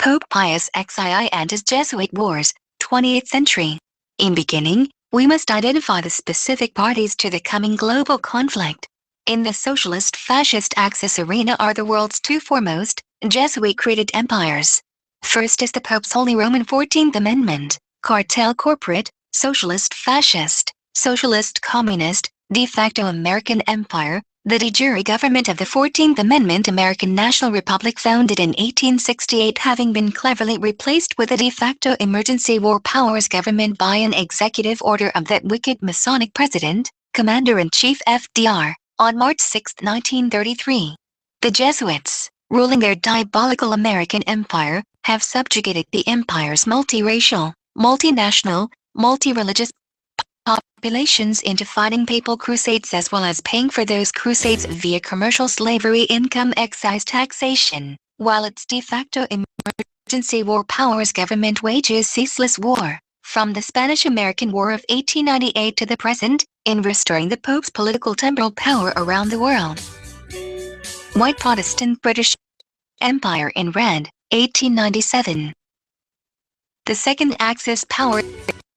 [SPEAKER 2] Pope Pius XII and his Jesuit wars, 20th century. In beginning, we must identify the specific parties to the coming global conflict. In the socialist-fascist axis arena are the world's two foremost, Jesuit-created empires. First is the Pope's Holy Roman 14th Amendment, cartel corporate, socialist-fascist, socialist-communist, de facto American empire, the de jure government of the 14th Amendment American National Republic founded in 1868 having been cleverly replaced with a de facto emergency war powers government by an executive order of that wicked Masonic president, Commander-in-Chief FDR, on March 6, 1933. The Jesuits, ruling their diabolical American empire, have subjugated the empire's multiracial, multinational, multi-religious populations into fighting papal crusades as well as paying for those crusades via commercial slavery income excise taxation, while its de facto emergency war powers government wages ceaseless war, from the Spanish-American War of 1898 to the present, in restoring the Pope's political temporal power around the world. White Protestant British Empire in red, 1897. The second Axis power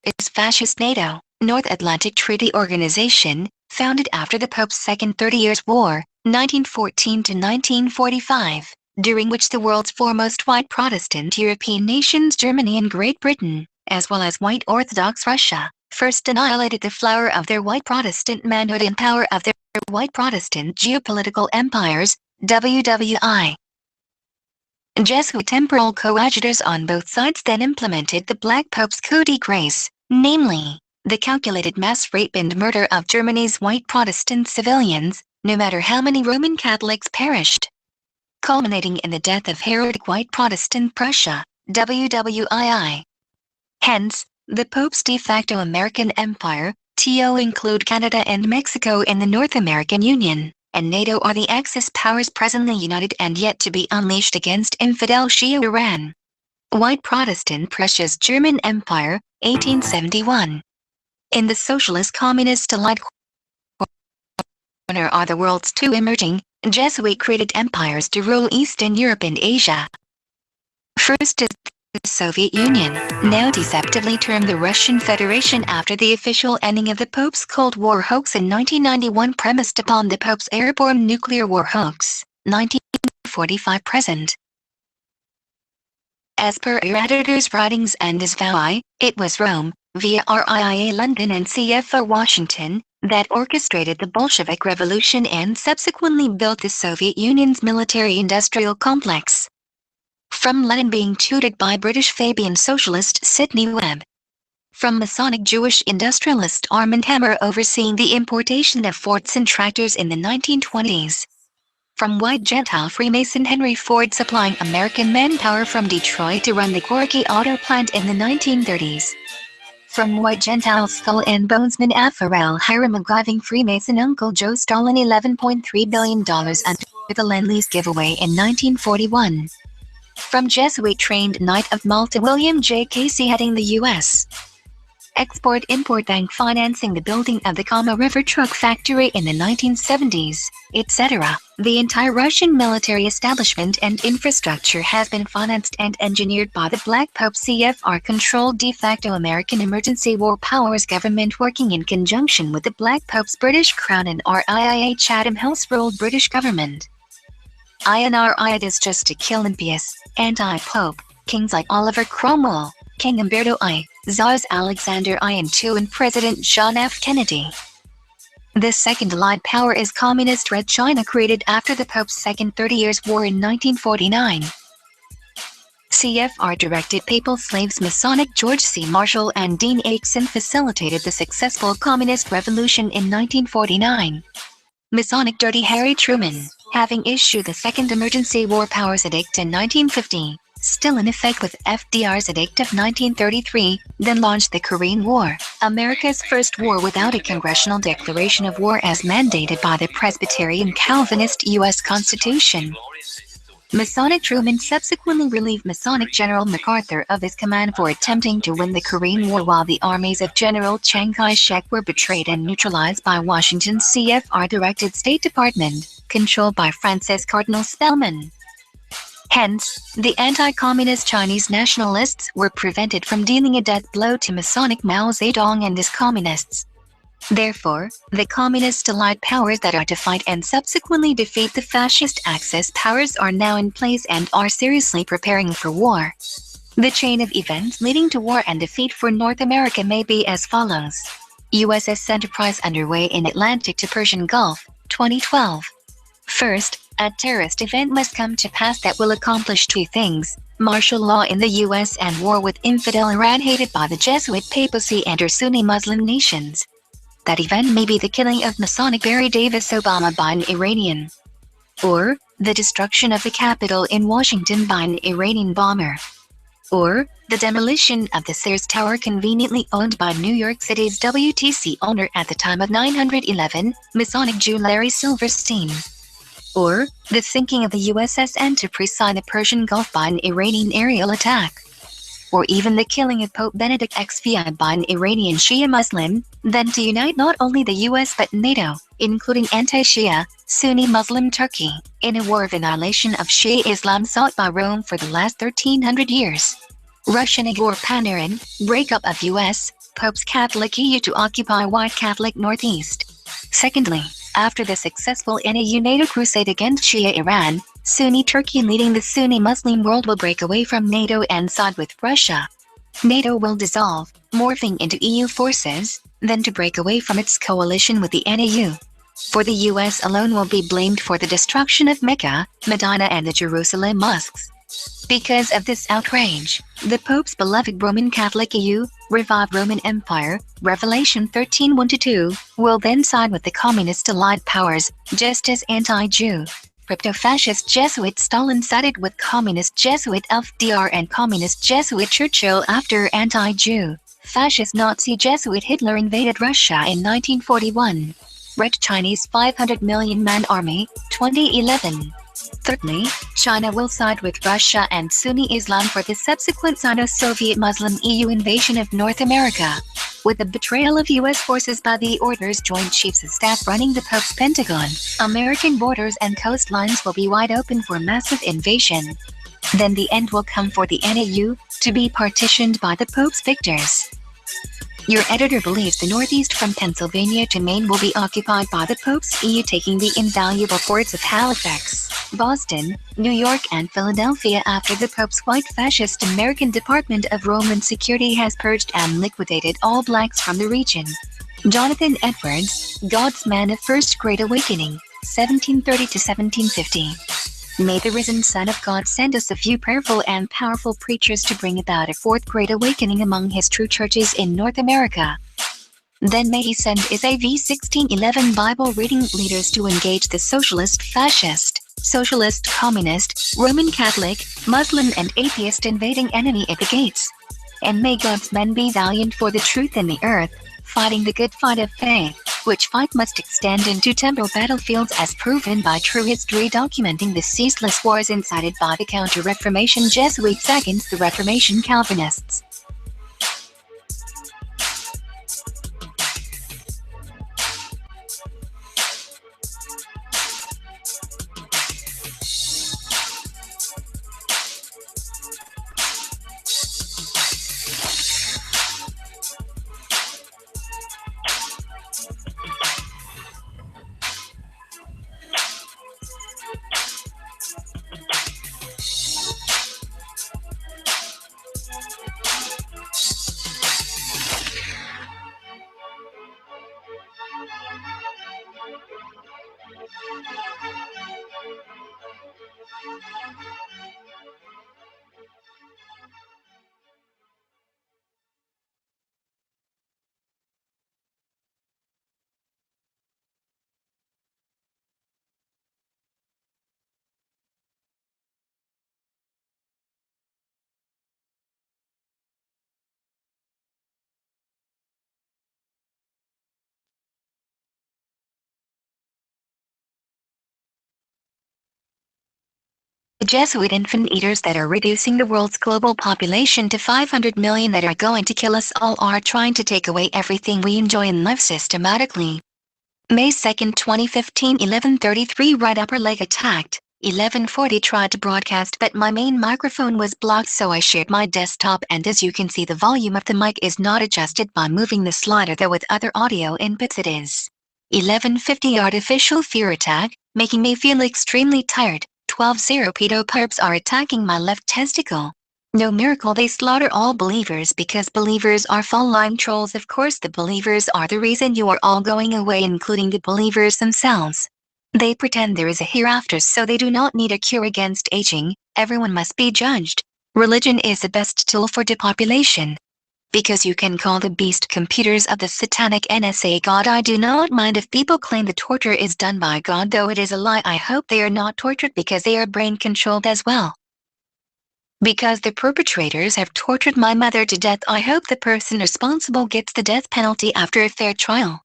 [SPEAKER 2] is fascist NATO, North Atlantic Treaty Organization, founded after the Pope's Second 30 Years' War, 1914 to 1945, during which the world's foremost white Protestant European nations Germany and Great Britain, as well as white Orthodox Russia, first annihilated the flower of their white Protestant manhood and power of their white Protestant geopolitical empires, WWI. Jesuit temporal coadjutors on both sides then implemented the Black Pope's coup de grace, namely, the calculated mass rape and murder of Germany's white Protestant civilians, no matter how many Roman Catholics perished, culminating in the death of heroic white Protestant Prussia, WWII. Hence, the Pope's de facto American empire, TO include Canada and Mexico in the North American Union, and NATO are the Axis powers presently united and yet to be unleashed against infidel Shia Iran. White Protestant Prussia's German Empire, 1871. In the Socialist Communist Allied corner are the world's two emerging, Jesuit-created empires to rule Eastern Europe and Asia. First is the Soviet Union, now deceptively termed the Russian Federation after the official ending of the Pope's Cold War hoax in 1991 premised upon the Pope's airborne nuclear war hoax, 1945 present. As per your editor's writings and his vow, it was Rome, via RIIA London and CFR Washington, that orchestrated the Bolshevik Revolution and subsequently built the Soviet Union's military-industrial complex. From Lenin being tutored by British Fabian socialist Sidney Webb. From Masonic Jewish industrialist Armand Hammer overseeing the importation of Fords and tractors in the 1920s. From white Gentile Freemason Henry Ford supplying American manpower from Detroit to run the Gorky auto plant in the 1930s. From white Gentile skull and bonesman Apharel Hiram McGiving Freemason Uncle Joe Stalin $11.3 billion under the Lend-Lease giveaway in 1941. From Jesuit-trained Knight of Malta William J. Casey heading the U.S. Export-Import Bank financing the building of the Kama River truck factory in the 1970s, etc. The entire Russian military establishment and infrastructure has been financed and engineered by the Black Pope CFR-controlled de facto American Emergency War Powers government working in conjunction with the Black Pope's British Crown and RIIA Chatham House-ruled British government. INRI is just to kill impious, anti-Pope, kings like Oliver Cromwell, King Umberto I, Tsars Alexander I and II and President John F. Kennedy. The second Allied power is Communist Red China created after the Pope's Second 30 Years' War in 1949. CFR-directed papal slaves Masonic George C. Marshall and Dean Acheson facilitated the successful Communist Revolution in 1949. Masonic Dirty Harry Truman, having issued the Second Emergency War Powers Edict in 1950, still in effect with FDR's Edict of 1933, then launched the Korean War, America's first war without a congressional declaration of war as mandated by the Presbyterian Calvinist U.S. Constitution. Masonic Truman subsequently relieved Masonic General MacArthur of his command for attempting to win the Korean War while the armies of General Chiang Kai-shek were betrayed and neutralized by Washington's CFR-directed State Department, controlled by Francis Cardinal Spellman. Hence, the anti-communist Chinese nationalists were prevented from dealing a death blow to Masonic Mao Zedong and his communists. Therefore, the communist allied powers that are to fight and subsequently defeat the fascist Axis powers are now in place and are seriously preparing for war. The chain of events leading to war and defeat for North America may be as follows. USS Enterprise underway in Atlantic to Persian Gulf, 2012. First, a terrorist event must come to pass that will accomplish two things: martial law in the U.S. and war with infidel Iran hated by the Jesuit papacy and her Sunni Muslim nations. That event may be the killing of Masonic Barry Davis Obama by an Iranian, or the destruction of the Capitol in Washington by an Iranian bomber, or the demolition of the Sears Tower conveniently owned by New York City's WTC owner at the time of 9/11, Masonic Jew Larry Silverstein, or the sinking of the USS Enterprise in the Persian Gulf by an Iranian aerial attack, or even the killing of Pope Benedict XVI by an Iranian Shia Muslim, then to unite not only the US but NATO, including anti-Shia, Sunni Muslim Turkey, in a war of annihilation of Shia Islam sought by Rome for the last 1300 years. Russian Igor Panarin, breakup of US, Pope's Catholic EU to occupy White Catholic Northeast. Secondly, after the successful NAU-NATO crusade against Shia Iran, Sunni Turkey leading the Sunni Muslim world will break away from NATO and side with Russia. NATO will dissolve, morphing into EU forces, then to break away from its coalition with the NAU. For the US alone will be blamed for the destruction of Mecca, Medina and the Jerusalem mosques. Because of this outrage, the Pope's beloved Roman Catholic EU, revived Roman Empire, Revelation 13:1-2, will then side with the communist allied powers, just as anti-Jew, crypto-fascist Jesuit Stalin sided with communist Jesuit FDR and communist Jesuit Churchill after anti-Jew, Fascist Nazi Jesuit Hitler invaded Russia in 1941. Red Chinese 500 million man army, 2011. Thirdly, China will side with Russia and Sunni Islam for the subsequent Sino-Soviet Muslim EU invasion of North America. With the betrayal of U.S. forces by the Order's Joint Chiefs of Staff running the Pope's Pentagon, American borders and coastlines will be wide open for massive invasion. Then the end will come for the NAU, to be partitioned by the Pope's victors. Your editor believes the Northeast from Pennsylvania to Maine will be occupied by the Pope's EU, taking the invaluable ports of Halifax, Boston, New York and Philadelphia after the Pope's white fascist American Department of Roman Security has purged and liquidated all blacks from the region. Jonathan Edwards, God's Man of First Great Awakening, 1730 to 1750. May the risen Son of God send us a few prayerful and powerful preachers to bring about a fourth great awakening among his true churches in North America. Then may he send his AV 1611 Bible reading leaders to engage the socialist, fascist, socialist, communist, Roman Catholic, Muslim and atheist invading enemy at the gates. And may God's men be valiant for the truth in the earth, fighting the good fight of faith, which fight must extend into temporal battlefields as proven by true history documenting the ceaseless wars incited by the Counter-Reformation Jesuits against the Reformation Calvinists. The Jesuit infant eaters that are reducing the world's global population to 500 million that are going to kill us all are trying to take away everything we enjoy in life systematically. May 2, 2015, 11:33 right upper leg attacked. 11:40 tried to broadcast but my main microphone was blocked, so I shared my desktop, and as you can see the volume of the mic is not adjusted by moving the slider, though with other audio inputs it is. 11:50 artificial fear attack, making me feel extremely tired. 12:0 pedo perps are attacking my left testicle. No miracle they slaughter all believers because believers are fall-line trolls. Of course the believers are the reason you are all going away, including the believers themselves. They pretend there is a hereafter, so they do not need a cure against aging. Everyone must be judged. Religion is the best tool for depopulation. Because you can call the beast computers of the satanic NSA God. I do not mind if people claim the torture is done by God, though it is a lie. I hope they are not tortured because they are brain controlled as well. Because the perpetrators have tortured my mother to death, I hope the person responsible gets the death penalty after a fair trial.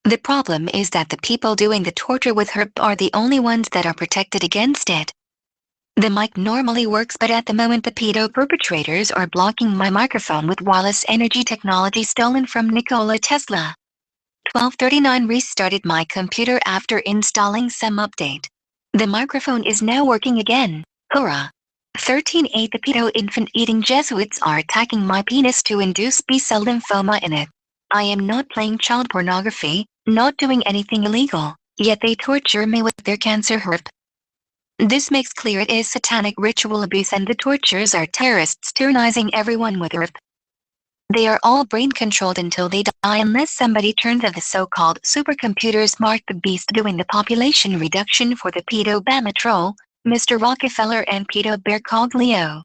[SPEAKER 2] The problem is that the people doing the torture with Haarp are the only ones that are protected against it. The mic normally works, but at the moment the pedo perpetrators are blocking my microphone with wireless energy technology stolen from Nikola Tesla. 12:39 restarted my computer after installing some update. The microphone is now working again. Hurrah! 13:8 The pedo infant-eating Jesuits are attacking my penis to induce B cell lymphoma in it. I am not playing child pornography, not doing anything illegal, yet they torture me with their cancer Haarp. This makes clear it is satanic ritual abuse, and the tortures are terrorists tyrannizing everyone with Haarp. They are all brain controlled until they die, unless somebody turns of the so-called supercomputers mark the beast doing the population reduction for the pedo Bama troll, Mr. Rockefeller and pedo bear called Leo.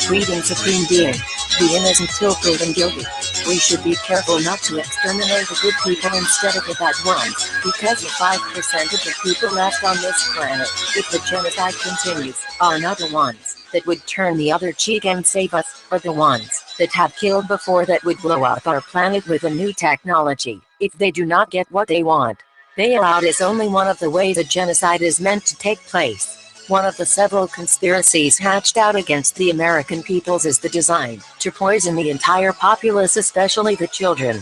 [SPEAKER 4] Greeting Supreme Being. The innocent till proven guilty. We should be careful not to exterminate the good people instead of the bad ones, because the 5% of the people left on this planet, if the genocide continues, are not the ones that would turn the other cheek and save us, but the ones that have killed before that would blow up our planet with a new technology, if they do not get what they want. Bailout is only one of the ways a genocide is meant to take place. One of the several conspiracies hatched out against the American peoples is the design to poison the entire populace, especially the children.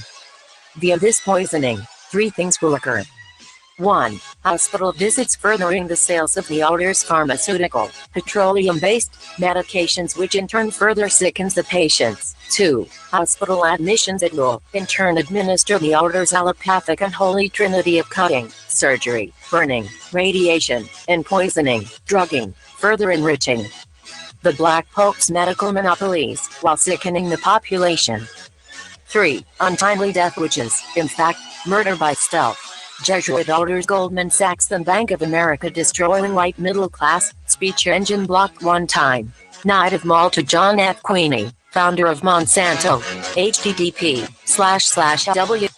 [SPEAKER 4] Via this poisoning, 3 things will occur. 1. Hospital visits furthering the sales of the orders pharmaceutical, petroleum-based medications, which in turn further sickens the patients. 2. Hospital admissions that will, in turn, administer the orders allopathic and holy trinity of cutting, surgery, burning, radiation, and poisoning, drugging, further enriching the Black Pope's medical monopolies, while sickening the population. 3. Untimely death, which is, in fact, murder by stealth. Jesuit orders Goldman Sachs and Bank of America destroying white middle class, speech engine blocked 1 time. Knight of Malta John F. Queenie, founder of Monsanto, http://w.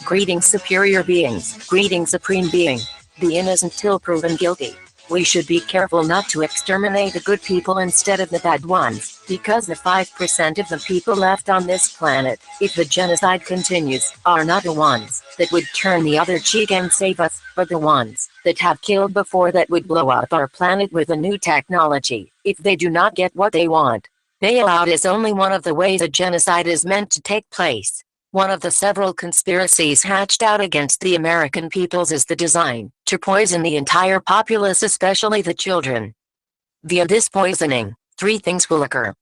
[SPEAKER 4] Greetings superior beings, greetings supreme being, the innocent till proven guilty. We should be careful not to exterminate the good people instead of the bad ones, because the 5% of the people left on this planet, if the genocide continues, are not the ones that would turn the other cheek and save us, but the ones that have killed before that would blow up our planet with a new technology, if they do not get what they want. Bailout is only one of the ways a genocide is meant to take place. One of the several conspiracies hatched out against the American peoples is the design to poison the entire populace, especially the children. Via this poisoning, 3 things will occur.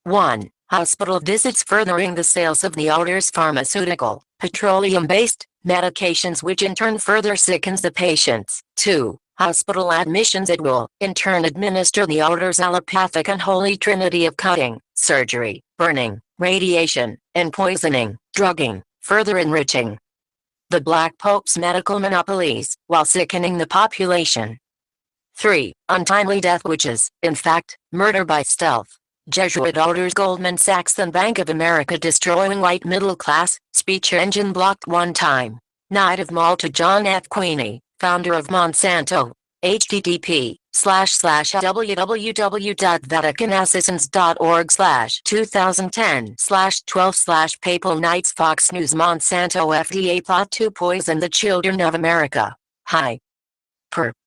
[SPEAKER 4] 1. Hospital visits furthering the sales of the orders pharmaceutical, petroleum-based medications, which in turn further sickens the patients. 2. Hospital admissions that will, in turn, administer the orders allopathic and holy trinity of cutting, surgery, burning, radiation, and poisoning, drugging, further enriching the Black Pope's medical monopolies, while sickening the population. 3. Untimely death, which is, in fact, murder by stealth. Jesuit orders Goldman Sachs and Bank of America destroying white middle class, speech engine blocked 1 time. Knight of Malta John F. Queenie, founder of Monsanto, http://www.vaticanassassins.org/2010/12/Papal Knights Fox News Monsanto FDA plot to poison the children of America.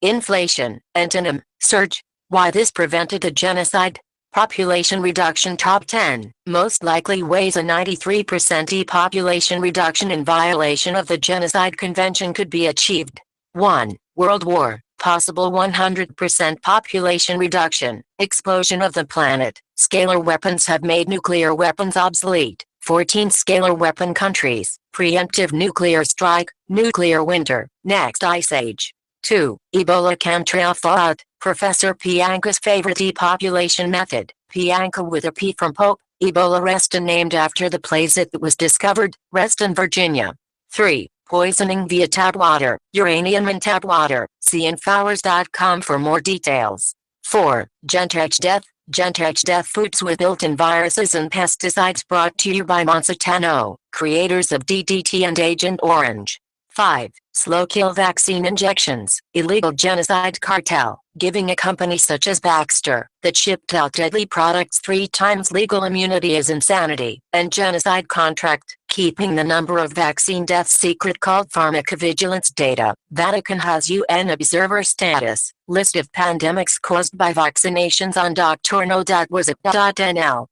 [SPEAKER 4] Inflation, antonym, surge. Why this prevented a genocide? Population reduction top 10 most likely ways a 93% depopulation reduction in violation of the Genocide Convention could be achieved. 1. World War, possible 100% population reduction, explosion of the planet. Scalar weapons have made nuclear weapons obsolete. 14 scalar weapon countries, preemptive nuclear strike, nuclear winter, next ice age. 2. Ebola chemtrail fallout, Professor Pianka's favorite depopulation method, Pianka with a P from Pope, Ebola Reston named after the place it was discovered, Reston, Virginia. 3. Poisoning via tap water, uranium in tap water, see infowers.com for more details. 4. Gentech death, Gentech death foods with built-in viruses and pesticides brought to you by Monsanto, creators of DDT and Agent Orange. 5. Slow kill vaccine injections, illegal genocide cartel, giving a company such as Baxter, that shipped out deadly products 3 times legal immunity is insanity, and genocide contract, keeping the number of vaccine deaths secret called pharmacovigilance data. Vatican has UN observer status, list of pandemics caused by vaccinations on doctorno.wasip.nl.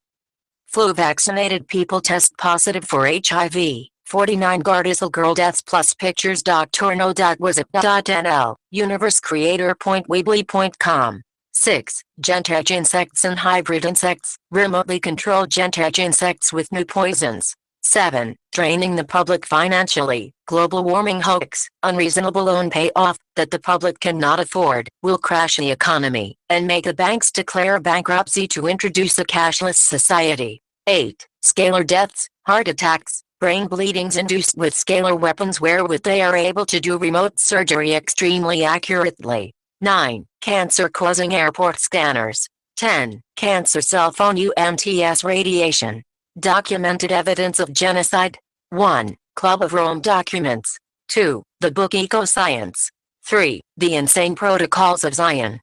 [SPEAKER 4] Flu vaccinated people test positive for HIV. 49 Gardasil girl deaths plus pictures doctorno.wasip.nl, universecreator.weebly.com. 6. Gentech insects and hybrid insects, remotely controlled Gentech insects with new poisons. 7. Draining the public financially, global warming hoax, unreasonable loan payoff that the public cannot afford, will crash the economy, and make the banks declare bankruptcy to introduce a cashless society. 8. Scalar deaths, heart attacks, brain bleedings induced with scalar weapons wherewith they are able to do remote surgery extremely accurately. 9. Cancer-causing airport scanners. 10. Cancer cell phone UMTS radiation. Documented evidence of genocide. 1. Club of Rome documents. 2. The book Eco-Science. 3. The Insane Protocols of Zion.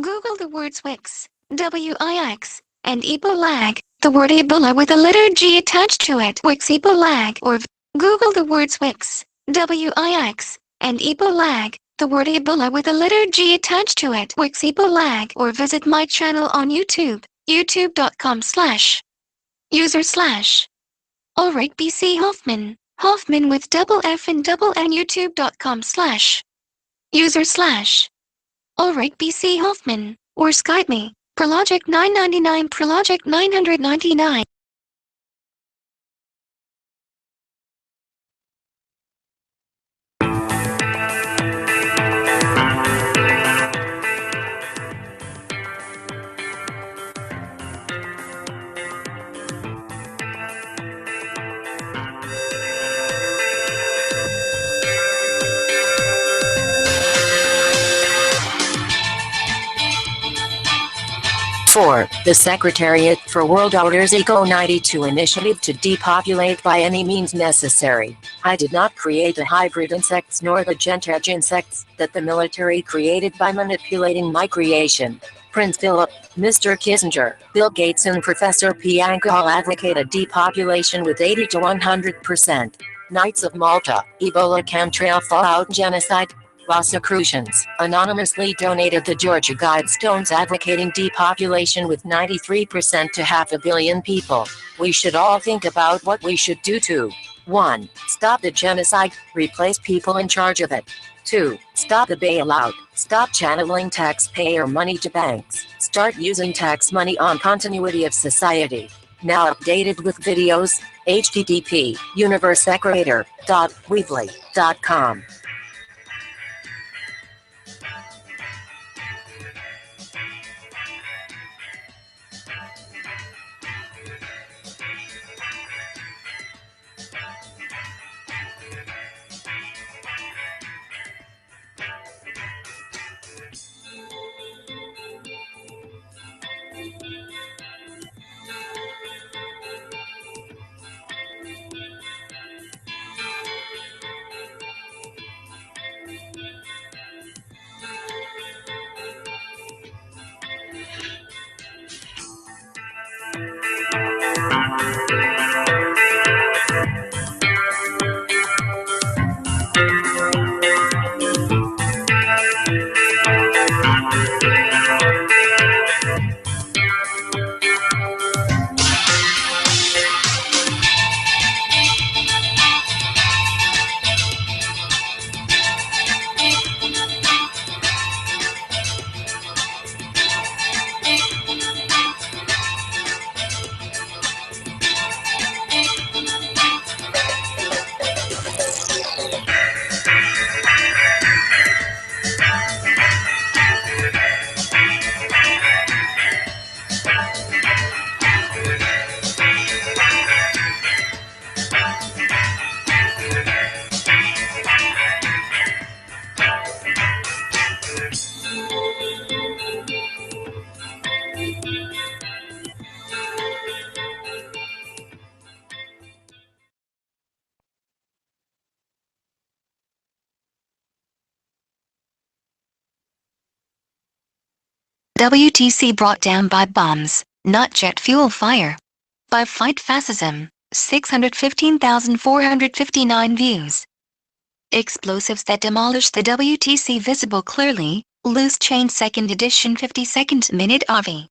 [SPEAKER 2] Google the words Wix, W-I-X, and Ebolag, the word Ebola with a letter G attached to it. Wix Ebolag, or Google the words Wix, W-I-X, and Ebolag, the word Ebola with a letter G attached to it. Wix Ebolag, or visit my channel on YouTube, youtube.com/user/ Ulrich BC Hoffman, Hoffman with double F and double N, youtube.com/user/ Ulrich BC Hoffman, or Skype me, Prologic 999 Prologic 999.
[SPEAKER 4] Four, the Secretariat for World Order's Eco-92 initiative to depopulate by any means necessary. I did not create the hybrid insects nor the Gentech insects that the military created by manipulating my creation. Prince Philip, Mr. Kissinger, Bill Gates and Professor Pianka all advocated depopulation with 80 to 100%. Knights of Malta, Ebola chemtrail fallout genocide. Rosicrucians anonymously donated the Georgia Guidestones advocating depopulation with 93% to 500 million people. We should all think about what we should do to 1. Stop the genocide, replace people in charge of it. 2. Stop the bailout, stop channeling taxpayer money to banks, start using tax money on continuity of society. Now updated with videos, http universecreator.weebly.com.
[SPEAKER 2] WTC brought down by bombs, not jet fuel fire. By Fight Fascism, 615,459 views. Explosives that demolished the WTC visible clearly, Loose Chain 2nd edition 52nd minute RV.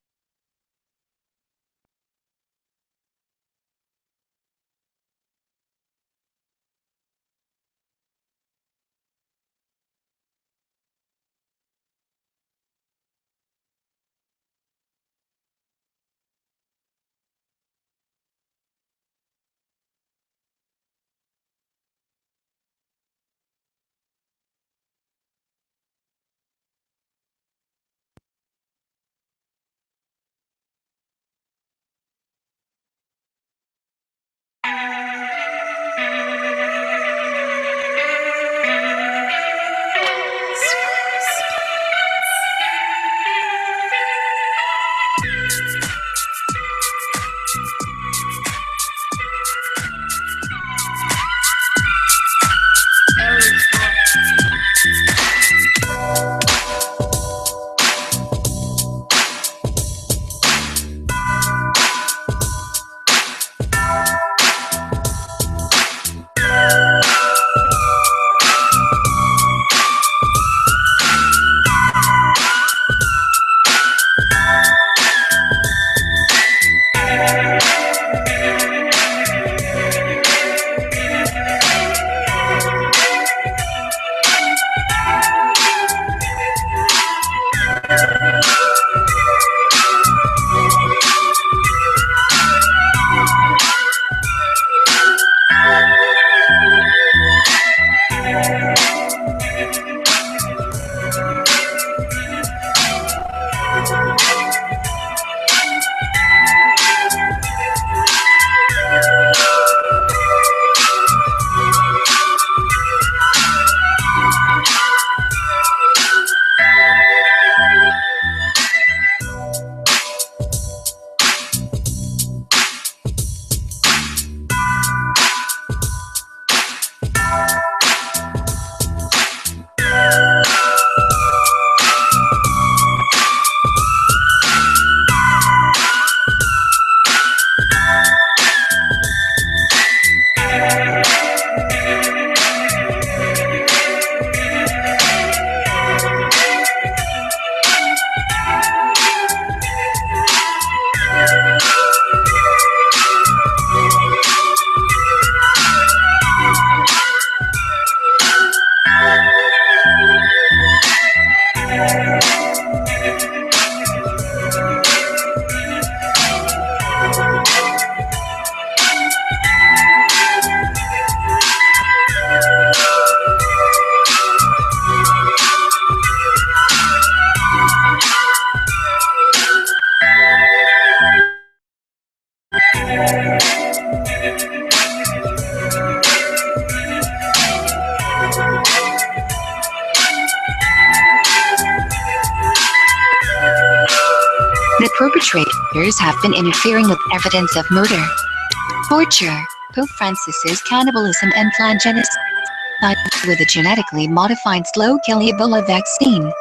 [SPEAKER 2] The perpetrators have been interfering with evidence of murder, torture, Pope Francis's cannibalism and planned genocide with a genetically modified slow-kill Ebola vaccine.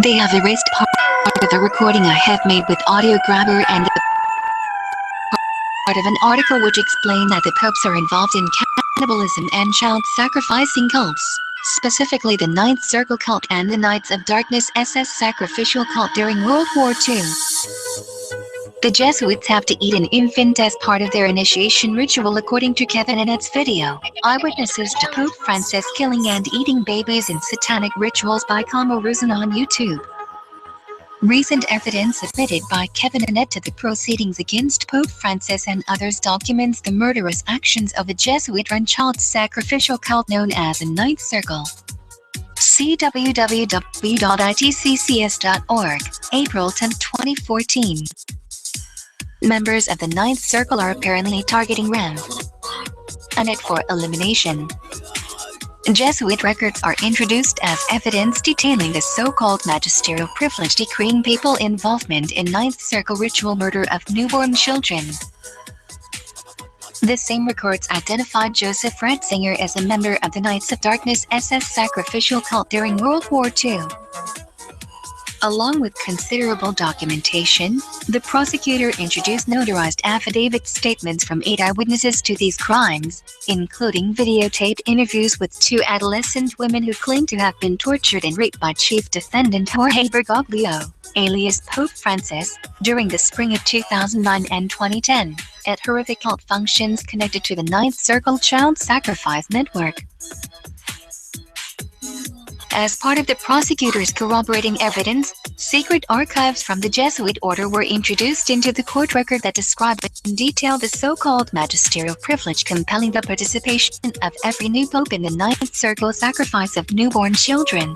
[SPEAKER 2] They have erased part of the recording I have made with audio grabber and part of an article which explained that the popes are involved in cannibalism and child sacrificing cults, specifically the Ninth Circle cult and the Knights of Darkness SS sacrificial cult during World War II. The Jesuits have to eat an infant as part of their initiation ritual according to Kevin Annette's video, Eyewitnesses to Pope Francis Killing and Eating Babies in Satanic Rituals by Rusin on YouTube. Recent evidence submitted by Kevin Annette to the proceedings against Pope Francis and others documents the murderous actions of a Jesuit-run child sacrificial cult known as the Ninth Circle. See www.itccs.org, April 10, 2014. Members of the Ninth Circle are apparently targeting Annette for elimination. Jesuit records are introduced as evidence detailing the so-called magisterial privilege decreeing papal involvement in Ninth Circle ritual murder of newborn children. The same records identified Joseph Ratzinger as a member of the Knights of Darkness SS sacrificial cult during World War II. Along with considerable documentation, the prosecutor introduced notarized affidavit statements from 8 eyewitnesses to these crimes, including videotaped interviews with 2 adolescent women who claimed to have been tortured and raped by chief defendant Jorge Bergoglio, alias Pope Francis, during the spring of 2009 and 2010, at horrific cult functions connected to the Ninth Circle Child Sacrifice Network. As part of the prosecutor's corroborating evidence, secret archives from the Jesuit order were introduced into the court record that described in detail the so-called magisterial privilege compelling the participation of every new pope in the Ninth Circle sacrifice of newborn children.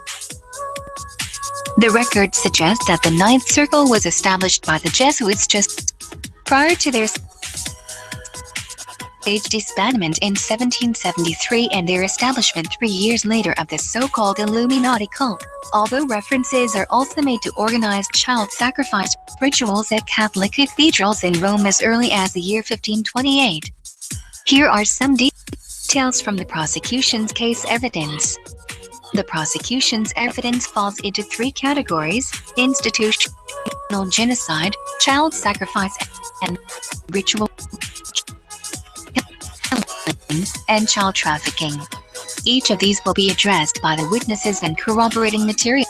[SPEAKER 2] The record suggests that the Ninth Circle was established by the Jesuits just prior to their disbandment in 1773 and their establishment 3 years later of the so-called Illuminati cult, although references are also made to organized child sacrifice rituals at Catholic cathedrals in Rome as early as the year 1528. Here are some details from the prosecution's case evidence. The prosecution's evidence falls into 3 categories: institutional genocide, child sacrifice, and ritual and child trafficking. Each of these will be addressed by the witnesses and corroborating material.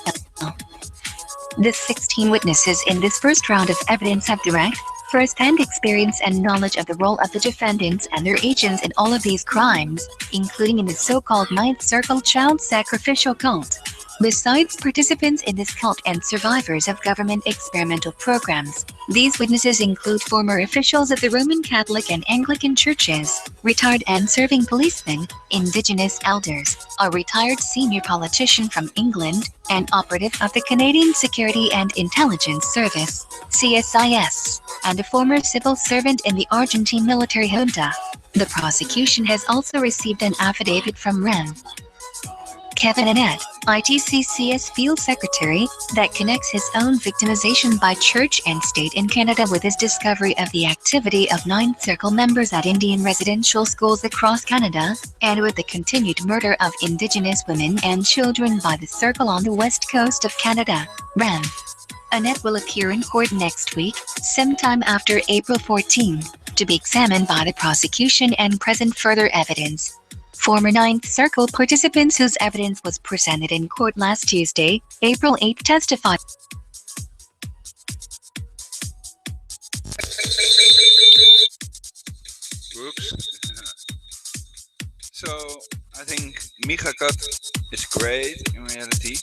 [SPEAKER 2] The 16 witnesses in this first round of evidence have direct, first-hand experience and knowledge of the role of the defendants and their agents in all of these crimes, including in the so-called Ninth Circle child sacrificial cult. Besides participants in this cult and survivors of government experimental programs, these witnesses include former officials of the Roman Catholic and Anglican churches, retired and serving policemen, indigenous elders, a retired senior politician from England, an operative of the Canadian Security and Intelligence Service, CSIS, and a former civil servant in the Argentine military junta. The prosecution has also received an affidavit from Rev. Kevin Annett, ITCCS Field Secretary, that connects his own victimization by church and state in Canada with his discovery of the activity of Ninth Circle members at Indian residential schools across Canada, and with the continued murder of Indigenous women and children by the Circle on the west coast of Canada. Rev. Annett will appear in court next week, sometime after April 14, to be examined by the prosecution and present further evidence. Former Ninth Circle participants whose evidence was presented in court last Tuesday, April 8, testified.
[SPEAKER 1] Whoops. So, I think Michakat is great in reality.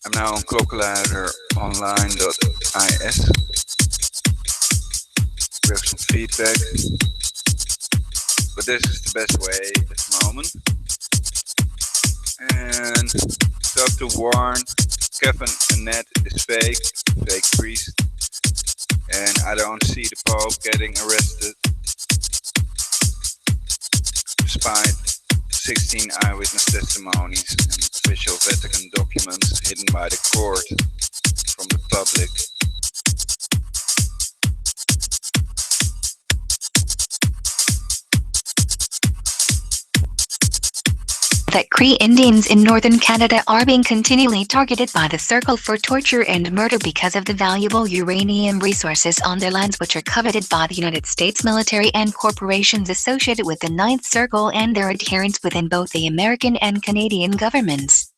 [SPEAKER 1] I'm now on klokkenluideronline.is. We have some feedback. But this is the best way at the moment. And so to warn, Kevin Annett is fake priest. And I don't see the Pope getting arrested. Despite 16 eyewitness testimonies and official Vatican documents hidden by the court from the public.
[SPEAKER 2] That Cree Indians in northern Canada are being continually targeted by the Circle for torture and murder because of the valuable uranium resources on their lands, which are coveted by the United States military and corporations associated with the Ninth Circle and their adherents within both the American and Canadian governments.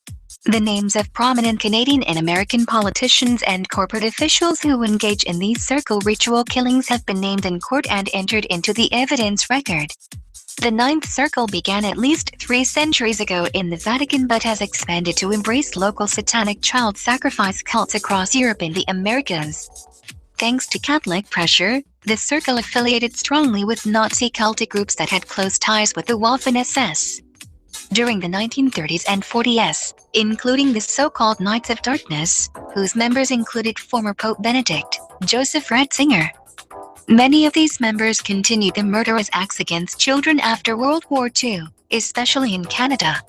[SPEAKER 2] The names of prominent Canadian and American politicians and corporate officials who engage in these circle ritual killings have been named in court and entered into the evidence record. The Ninth Circle began at least 3 centuries ago in the Vatican but has expanded to embrace local satanic child sacrifice cults across Europe and the Americas. Thanks to Catholic pressure, the Circle affiliated strongly with Nazi cultic groups that had close ties with the Waffen-SS. During the 1930s and 40s, including the so-called Knights of Darkness, whose members included former Pope Benedict, Joseph Ratzinger. Many of these members continued the murderous acts against children after World War II. especially in Canada.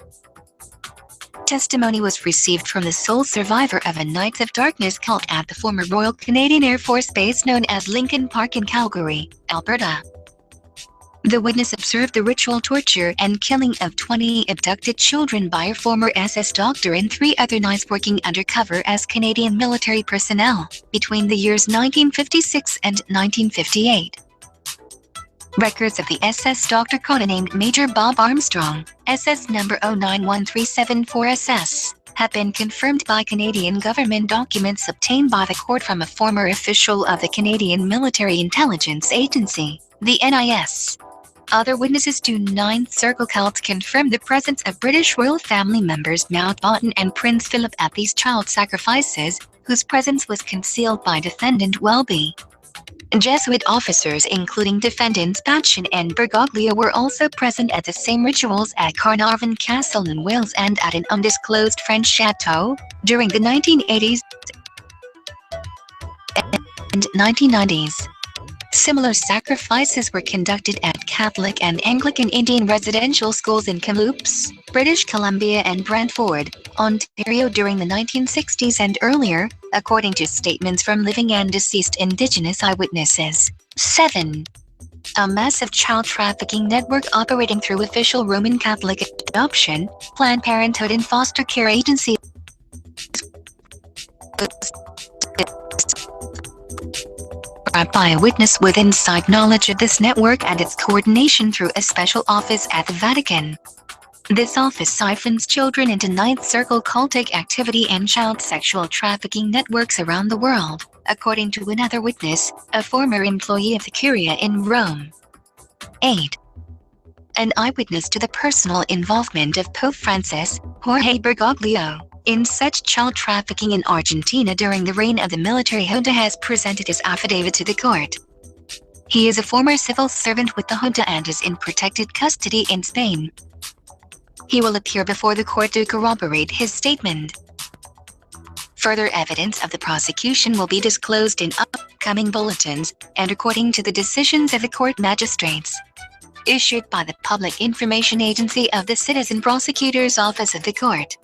[SPEAKER 2] Testimony was received from the sole survivor of a Knights of Darkness cult at the former Royal Canadian Air Force Base known as Lincoln Park in Calgary, Alberta. The witness observed the ritual torture and killing of 20 abducted children by a former SS doctor and 3 other knights working undercover as Canadian military personnel between the years 1956 and 1958. Records of the SS doctor codenamed Major Bob Armstrong, SS number 091374SS, have been confirmed by Canadian government documents obtained by the court from a former official of the Canadian Military Intelligence Agency, the NIS. Other witnesses to Ninth Circle cults confirmed the presence of British royal family members Mountbatten and Prince Philip at these child sacrifices, whose presence was concealed by defendant Welby. Jesuit officers including defendants Patchen and Bergoglio were also present at the same rituals at Carnarvon Castle in Wales and at an undisclosed French chateau during the 1980s and 1990s. Similar sacrifices were conducted at Catholic and Anglican Indian residential schools in Kamloops, British Columbia and Brantford, Ontario during the 1960s and earlier, according to statements from living and deceased Indigenous eyewitnesses. 7. A massive child trafficking network operating through official Roman Catholic adoption, Planned Parenthood and foster care agencies by a witness with inside knowledge of this network and its coordination through a special office at the Vatican. This office siphons children into Ninth Circle cultic activity and child sexual trafficking networks around the world, according to another witness, a former employee of the Curia in Rome. 8. An eyewitness to the personal involvement of Pope Francis, Jorge Bergoglio, in such child trafficking in Argentina during the reign of the military junta has presented his affidavit to the court. He is a former civil servant with the junta and is in protected custody in Spain. He will appear before the court to corroborate his statement. Further evidence of the prosecution will be disclosed in upcoming bulletins and according to the decisions of the court magistrates. Issued by the Public Information Agency of the Citizen Prosecutor's Office of the Court.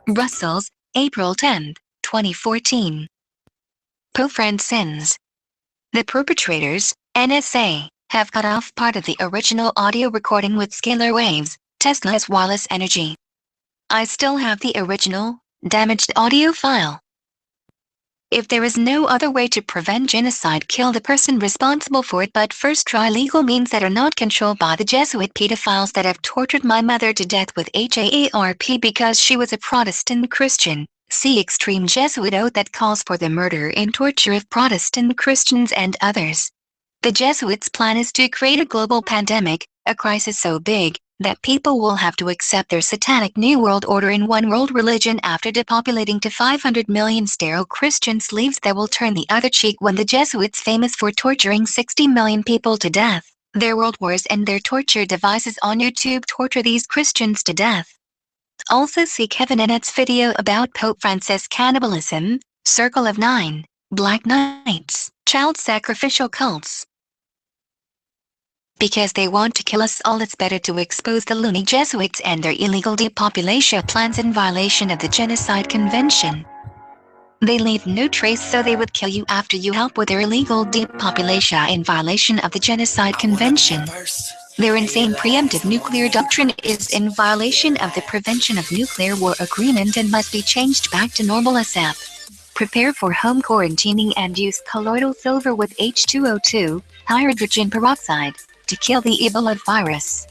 [SPEAKER 2] Brussels, April 10, 2014. Pope Francis. The perpetrators, NSA, have cut off part of the original audio recording with scalar waves, Tesla's wireless energy. I still have the original, damaged audio file. If there is no other way to prevent genocide, kill the person responsible for it, but first try legal means that are not controlled by the Jesuit pedophiles that have tortured my mother to death with HAARP because she was a Protestant Christian. See extreme Jesuit oath that calls for the murder and torture of Protestant Christians and others. The Jesuits' plan is to create a global pandemic, a crisis so big that people will have to accept their satanic New World Order in one world religion after depopulating to 500 million sterile Christian slaves that will turn the other cheek when the Jesuits, famous for torturing 60 million people to death, their world wars and their torture devices on YouTube torture these Christians to death. Also see Kevin Annette's video about Pope Francis cannibalism, Circle of Nine, Black Knights, child sacrificial cults. Because they want to kill us all, it's better to expose the loony Jesuits and their illegal depopulation plans in violation of the Genocide Convention. They leave no trace, so they would kill you after you help with their illegal depopulation in violation of the Genocide Convention. Their insane preemptive nuclear doctrine is in violation of the Prevention of Nuclear War Agreement and must be changed back to normal ASAP. Prepare for home quarantining and use colloidal silver with H2O2, hydrogen peroxide, to kill the Ebola virus.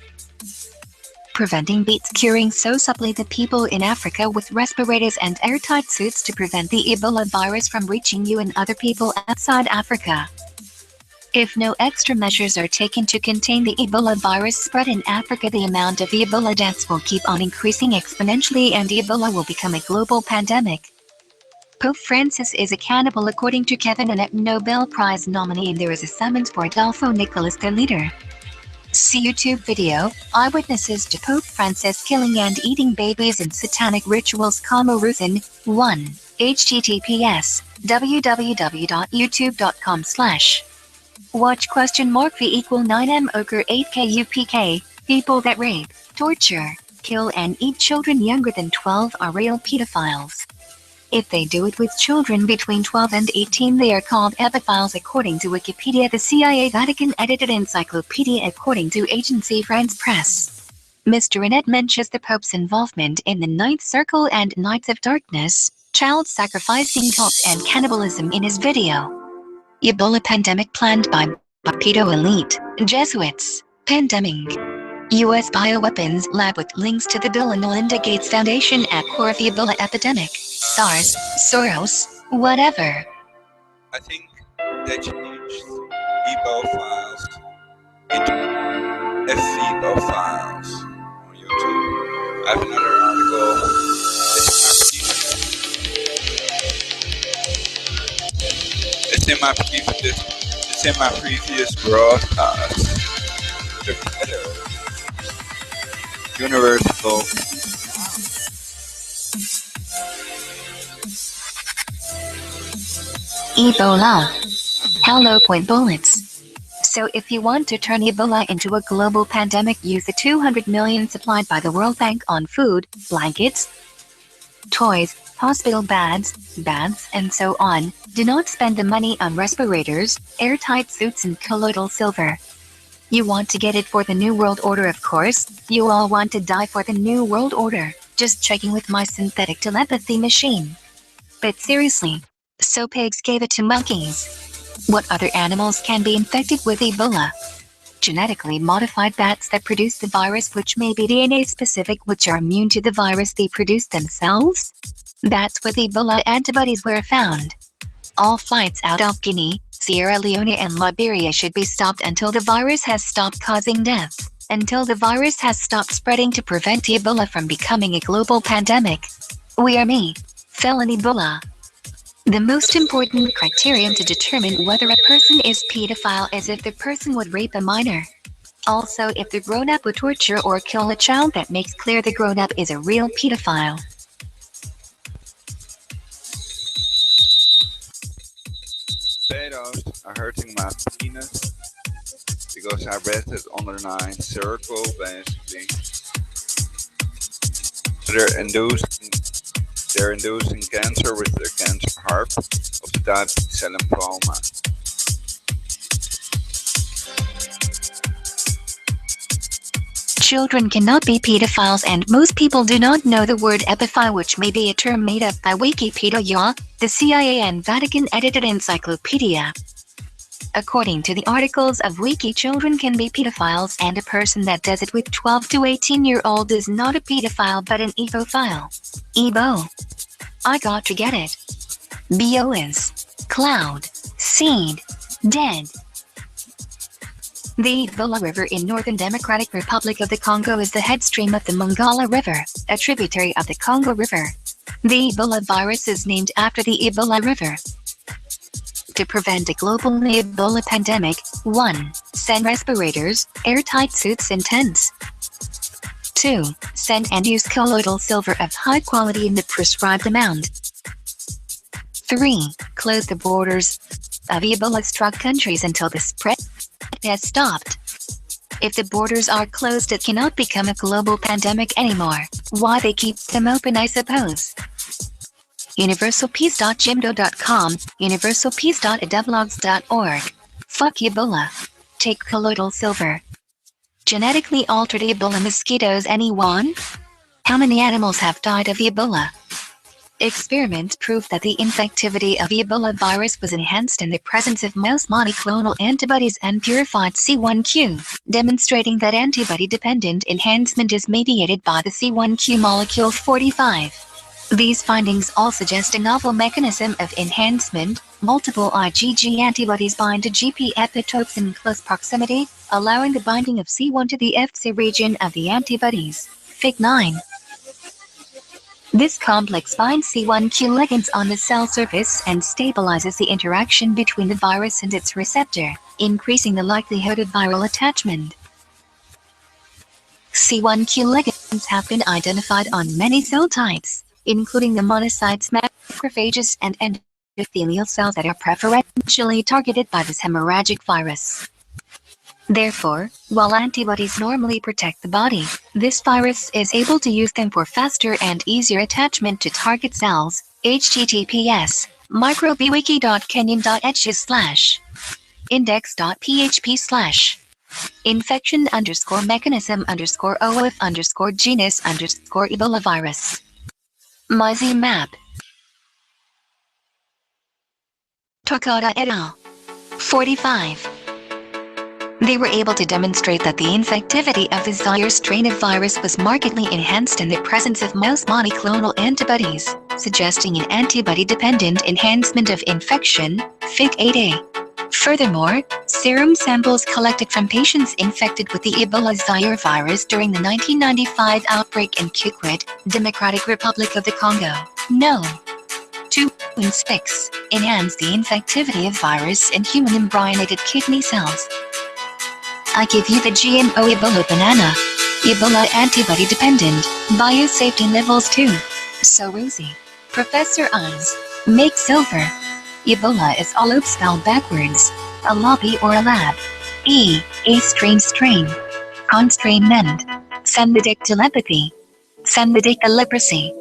[SPEAKER 2] Preventing beats curing so subtly the people in Africa with respirators and airtight suits to prevent the Ebola virus from reaching you and other people outside Africa. If no extra measures are taken to contain the Ebola virus spread in Africa, the amount of Ebola deaths will keep on increasing exponentially and Ebola will become a global pandemic. Pope Francis is a cannibal according to Kevin Annett, Nobel Prize nominee, and there is a summons for Adolfo Nicolas, their leader. See YouTube video, Eyewitnesses to Pope Francis Killing and Eating Babies in Satanic Rituals, Ruthin, 1, https, www.youtube.com/. Watch ?v = 9m ochre 8kupk, People that rape, torture, kill and eat children younger than 12 are real pedophiles. If they do it with children between 12 and 18 they are called epiphiles according to Wikipedia, the CIA Vatican edited encyclopedia according to agency France Press. Mr. Annette mentions the Pope's involvement in the Ninth Circle and Knights of Darkness, child sacrificing cults and cannibalism in his video. Ebola pandemic planned by pedo elite, Jesuits, pandemic. U.S. bioweapons lab with links to the Bill and Melinda Gates Foundation at core of the Ebola epidemic. SARS, Soros, whatever.
[SPEAKER 1] I think they changed Ebo files into FVO files on YouTube. I have another article. It's in my previous broadcast. The better universal
[SPEAKER 2] Ebola. Hello point bullets. So if you want to turn Ebola into a global pandemic, use the 200 million supplied by the World Bank on food, blankets, toys, hospital baths, and so on. Do not spend the money on respirators, airtight suits and colloidal silver. You want to get it for the New World Order, of course. You all want to die for the New World Order. Just checking with my synthetic telepathy machine. But seriously, so pigs gave it to monkeys. What other animals can be infected with Ebola? Genetically modified bats that produce the virus, which may be DNA specific, which are immune to the virus they produce themselves? Bats with Ebola antibodies were found. All flights out of Guinea, Sierra Leone and Liberia should be stopped until the virus has stopped causing death, until the virus has stopped spreading to prevent Ebola from becoming a global pandemic. We are me, Felon Ebola. The most important criterion to determine whether a person is pedophile is if the person would rape a minor. Also, if the grown-up would torture or kill a child, that makes clear the grown-up is a real pedophile.
[SPEAKER 1] Pedos are hurting my penis because I read it underline circle basically. So they're inducing cancer with their cancer Haarp of the type B Cell Lympho.
[SPEAKER 2] Children cannot be pedophiles, and most people do not know the word epiphile, which may be a term made up by Wikipedia, the CIA and Vatican edited encyclopedia. According to the articles of Wiki, children can be pedophiles, and a person that does it with 12 to 18-year-old is not a pedophile but an ebophile. Ebo. I got to get it. Bo is cloud, seed, dead. The Ebola River in Northern Democratic Republic of the Congo is the headstream of the Mongala River, a tributary of the Congo River. The Ebola virus is named after the Ebola River. To prevent a global Ebola pandemic, 1. Send respirators, airtight suits and tents. 2. Send and use colloidal silver of high quality in the prescribed amount. 3. Close the borders of Ebola-struck countries until the spread has stopped. If the borders are closed, it cannot become a global pandemic anymore. Why they keep them open, I suppose. universalpeace.jimdo.com, universalpeace.adevlogs.org. Fuck Ebola. Take colloidal silver. Genetically altered Ebola mosquitoes, anyone? How many animals have died of Ebola? Experiments prove that the infectivity of Ebola virus was enhanced in the presence of mouse monoclonal antibodies and purified C1q, demonstrating that antibody-dependent enhancement is mediated by the C1q molecule 45. These findings all suggest a novel mechanism of enhancement. Multiple IgG antibodies bind to GP epitopes in close proximity, allowing the binding of C1 to the Fc region of the antibodies. Fig 9. This complex binds C1q ligands on the cell surface and stabilizes the interaction between the virus and its receptor, increasing the likelihood of viral attachment. C1q ligands have been identified on many cell types, including the monocytes, macrophages, and endothelial cells that are preferentially targeted by this hemorrhagic virus. Therefore, while antibodies normally protect the body, this virus is able to use them for faster and easier attachment to target cells. https microbwiki.kenyan.html/index.php/ infection_mechanism_OF_genus_Ebola virus. Mizzy map. Takada et al. 45. They were able to demonstrate that the infectivity of the Zaire strain of virus was markedly enhanced in the presence of mouse monoclonal antibodies, suggesting an antibody-dependent enhancement of infection, Fig 8a. Furthermore, serum samples collected from patients infected with the Ebola Zaire virus during the 1995 outbreak in Kikwit, Democratic Republic of the Congo, No. 2 inspects, enhance the infectivity of virus in human embryonated kidney cells. I give you the GMO Ebola banana. Ebola antibody dependent, biosafety levels 2. So rosy. Professor Eyes. Make silver. Ebola is all spelled backwards. A lobby or a lab. A strain. Constrainment. Sendedic telepathy. Sendedic leprosy.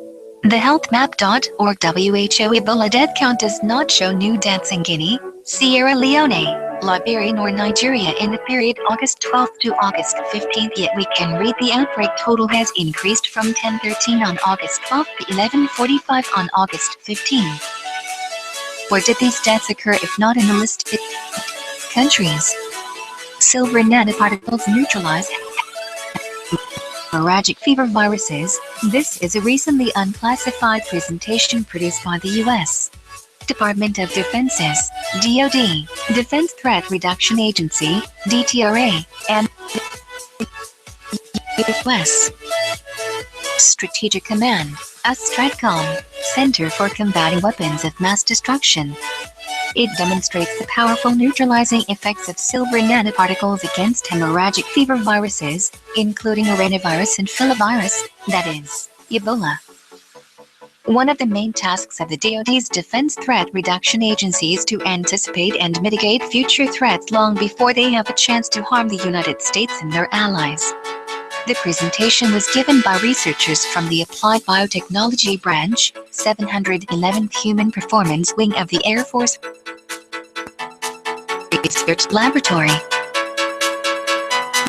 [SPEAKER 2] The healthmap.org WHO Ebola death count does not show new deaths in Guinea, Sierra Leone, Liberia nor Nigeria in the period August 12th to August 15th, yet we can read the outbreak total has increased from 1013 on August 12th to 1145 on August 15th. Where did these deaths occur if not in the listed countries? Silver nanoparticles neutralize hemorrhagic fever viruses. This is a recently unclassified presentation produced by the U.S. Department of Defense's DoD, Defense Threat Reduction Agency, DTRA, and U.S. Strategic Command, STRATCOM, Center for Combating Weapons of Mass Destruction. It demonstrates the powerful neutralizing effects of silver nanoparticles against hemorrhagic fever viruses, including arenavirus and filovirus, that is, Ebola. One of the main tasks of the DoD's Defense Threat Reduction Agency is to anticipate and mitigate future threats long before they have a chance to harm the United States and their allies. The presentation was given by researchers from the Applied Biotechnology Branch, 711th Human Performance Wing of the Air Force Research Laboratory.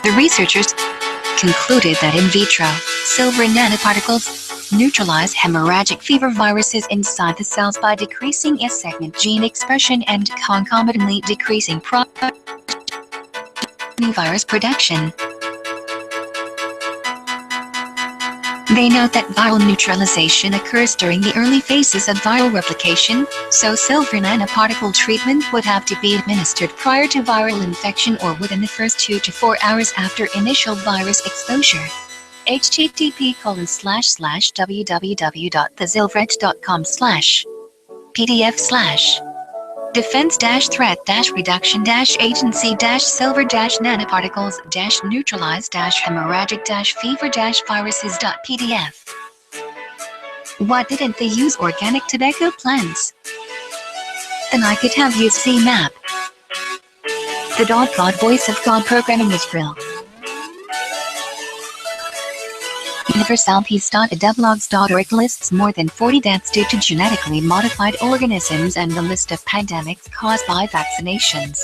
[SPEAKER 2] The researchers concluded that in vitro, silver nanoparticles neutralize hemorrhagic fever viruses inside the cells by decreasing S-segment gene expression and concomitantly decreasing virus production. They note that viral neutralization occurs during the early phases of viral replication, so silver nanoparticle treatment would have to be administered prior to viral infection or within the first 2 to 4 hours after initial virus exposure. http://www.thezilvret.com/ PDF/ Defense-threat-reduction-agency-silver-neutralize-hemorrhagic-fever-viruses.pdf. Why didn't they use organic tobacco plants? Then I could have used CMAP. The God Voice of God programming is real. Universalpeace.devlogs.org lists more than 40 deaths due to genetically modified organisms and the list of pandemics caused by vaccinations.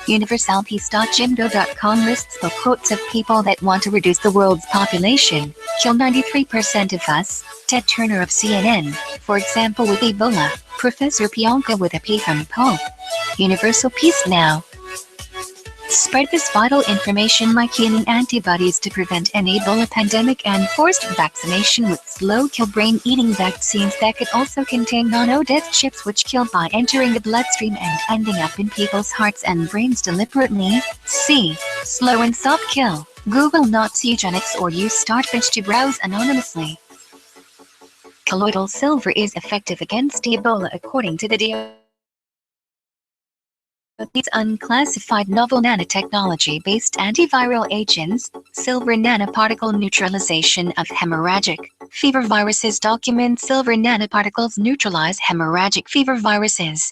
[SPEAKER 2] Universalpeace.jimdo.com lists the quotes of people that want to reduce the world's population, kill 93% of us, Ted Turner of CNN, for example with Ebola, Professor Pianka with a P from Pope. Universal Peace Now. Spread this vital information like healing antibodies to prevent an Ebola pandemic and forced vaccination with slow-kill brain-eating vaccines that could also contain nano-death chips which kill by entering the bloodstream and ending up in people's hearts and brains deliberately. C. Slow and soft kill. Google Nazi eugenics or use Startfish to browse anonymously. Colloidal silver is effective against Ebola according to the These unclassified novel nanotechnology-based antiviral agents, silver nanoparticle neutralization of hemorrhagic fever viruses document silver nanoparticles neutralize hemorrhagic fever viruses.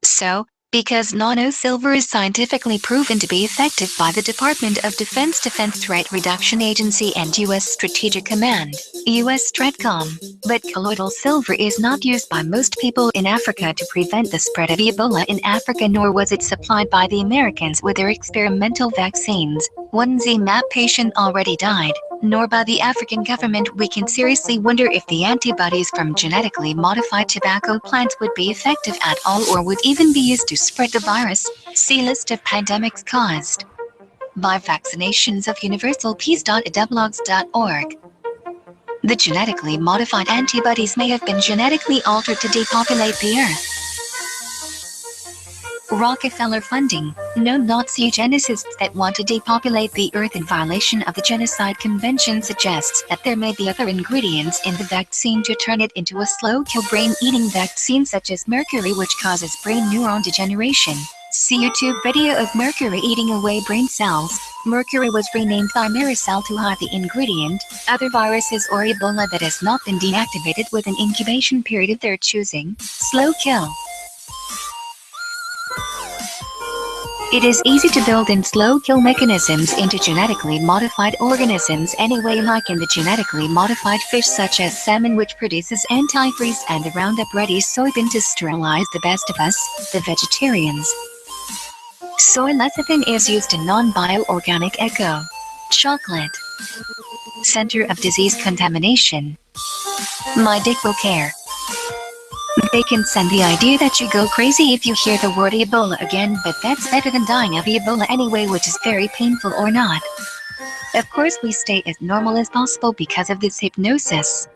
[SPEAKER 2] So, Because nano-silver is scientifically proven to be effective by the Department of Defense Defense Threat Reduction Agency and U.S. Strategic Command, U.S. STRATCOM. But colloidal silver is not used by most people in Africa to prevent the spread of Ebola in Africa, nor was it supplied by the Americans with their experimental vaccines. One ZMapp patient already died, nor by the African government. We can seriously wonder if the antibodies from genetically modified tobacco plants would be effective at all or would even be used to spread the virus. See list of pandemics caused by vaccinations of universalpeace.edublogs.org. The genetically modified antibodies may have been genetically altered to depopulate the Earth. Rockefeller funding. No Nazi geneticists that want to depopulate the Earth in violation of the Genocide Convention suggests that there may be other ingredients in the vaccine to turn it into a slow-kill brain-eating vaccine such as mercury, which causes brain neuron degeneration. See YouTube video of mercury eating away brain cells. Mercury was renamed thimerosal to hide the ingredient. Other viruses or Ebola that has not been deactivated with an incubation period of their choosing. Slow kill. It is easy to build in slow kill mechanisms into genetically modified organisms anyway, like in the genetically modified fish such as salmon, which produces antifreeze and the Roundup Ready soybean to sterilize the best of us, the vegetarians. Soy lecithin is used in non-bioorganic eco chocolate. Center of disease contamination. My dick will care. They can send the idea that you go crazy if you hear the word Ebola again, but that's better than dying of Ebola anyway, which is very painful or not. Of course we stay as normal as possible because of this hypnosis.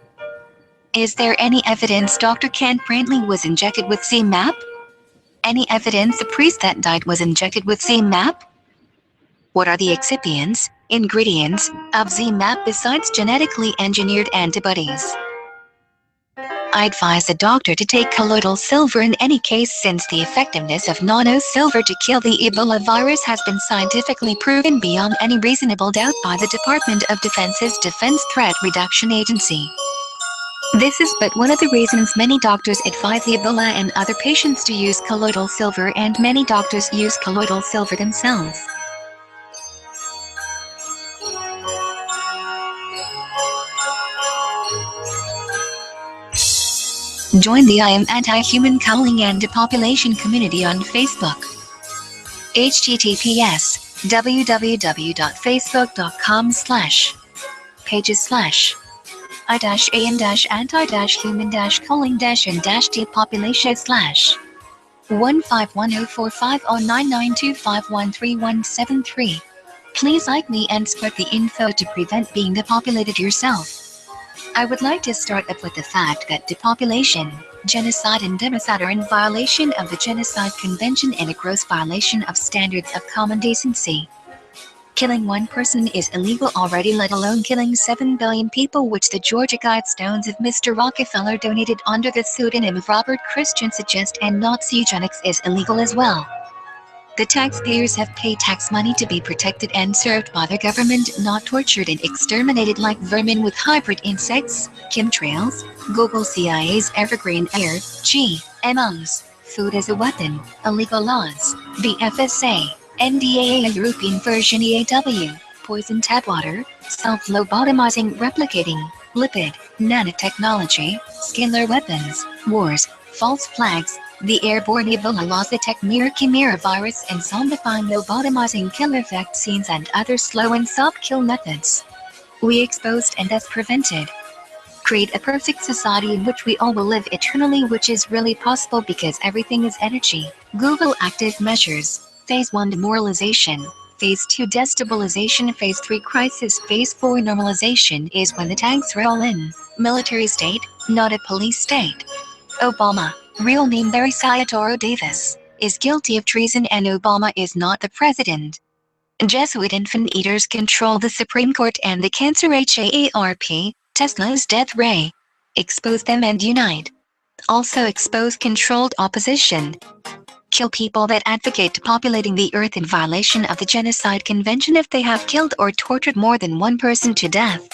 [SPEAKER 2] Is there any evidence Dr. Kent Brantley was injected with ZMapp? Any evidence the priest that died was injected with ZMapp? What are the excipients, ingredients, of ZMapp besides genetically engineered antibodies? I advise a doctor to take colloidal silver in any case, since the effectiveness of nano-silver to kill the Ebola virus has been scientifically proven beyond any reasonable doubt by the Department of Defense's Defense Threat Reduction Agency. This is but one of the reasons many doctors advise Ebola and other patients to use colloidal silver, and many doctors use colloidal silver themselves. Join the I Am Anti-Human Culling and Depopulation community on Facebook. https://I-am-anti-human-culling-and-depopulation/151045099251317. Please like me and spread the info to prevent being depopulated yourself. I would like to start up with the fact that depopulation, genocide and democide are in violation of the Genocide Convention and a gross violation of standards of common decency. Killing one person is illegal already, let alone killing 7 billion people, which the Georgia Guidestones of Mr. Rockefeller donated under the pseudonym of Robert Christian suggest, and Nazi eugenics is illegal as well. The taxpayers have paid tax money to be protected and served by their government, not tortured and exterminated like vermin with hybrid insects, chemtrails, Google, CIA's evergreen air, GMOs, food as a weapon, illegal laws, BFSA, NDAA, a European version EAW, poison tap water, self-lobotomizing replicating, lipid, nanotechnology, scalar weapons, wars, false flags, the airborne Ebola laws, the chimera virus, and zombifying lobotomizing killer vaccines and other slow and soft kill methods. We exposed and thus prevented. Create a perfect society in which we all will live eternally, which is really possible because everything is energy. Google active measures. Phase 1 demoralization. Phase 2 destabilization. Phase 3 crisis. Phase 4 normalization is when the tanks roll in. Military state, not a police state. Obama, real name Barry Sayatoro Davis, is guilty of treason, and Obama is not the president. Jesuit infant eaters control the Supreme Court and the cancer HAARP, Tesla's death ray. Expose them and unite. Also expose controlled opposition. Kill people that advocate depopulating the earth in violation of the Genocide Convention if they have killed or tortured more than one person to death.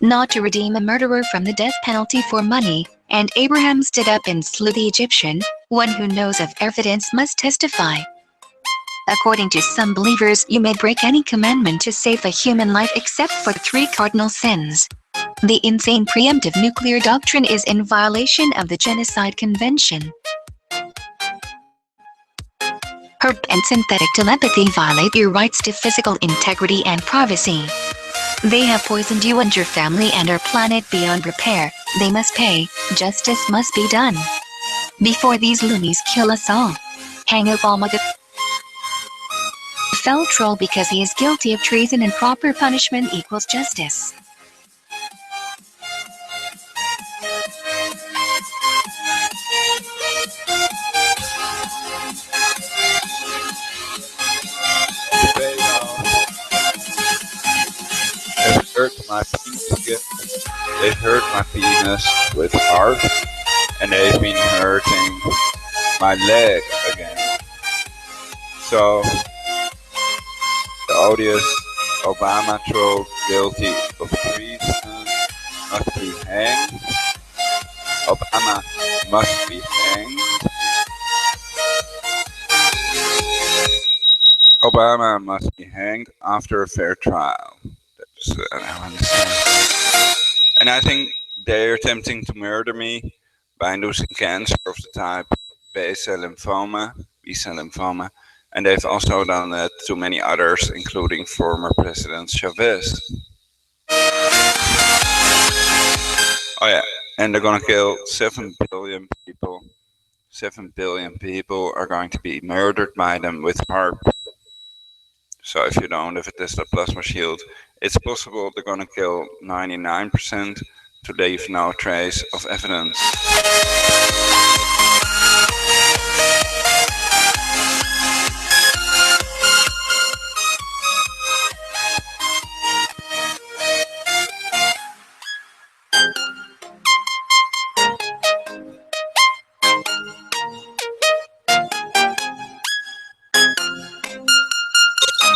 [SPEAKER 2] Not to redeem a murderer from the death penalty for money, and Abraham stood up and slew the Egyptian, One who knows of evidence must testify. According to some believers, you may break any commandment to save a human life except for 3 cardinal sins. The insane preemptive nuclear doctrine is in violation of the Genocide Convention. Haarp and synthetic telepathy violate your rights to physical integrity and privacy. They have poisoned you and your family and our planet beyond repair. They must pay. Justice must be done. Before these loonies kill us all. Hang Obama the fell troll because he is guilty of treason and proper punishment equals justice.
[SPEAKER 1] They've hurt my penis with Haarp, and they've been hurting my leg again. So, the odious Obama troll guilty of treason must be hanged. Obama must be hanged. Obama must be hanged after a fair trial. I understand. And I think they're attempting to murder me by inducing cancer of the type B Cell Lymphoma, and they've also done that to many others, including former President Chavez. Oh yeah, and they're gonna kill 7 billion people. 7 billion people are going to be murdered by them with Haarp. So if you don't have a Tesla plasma shield, it's possible they're gonna kill 99% to leave no trace of evidence.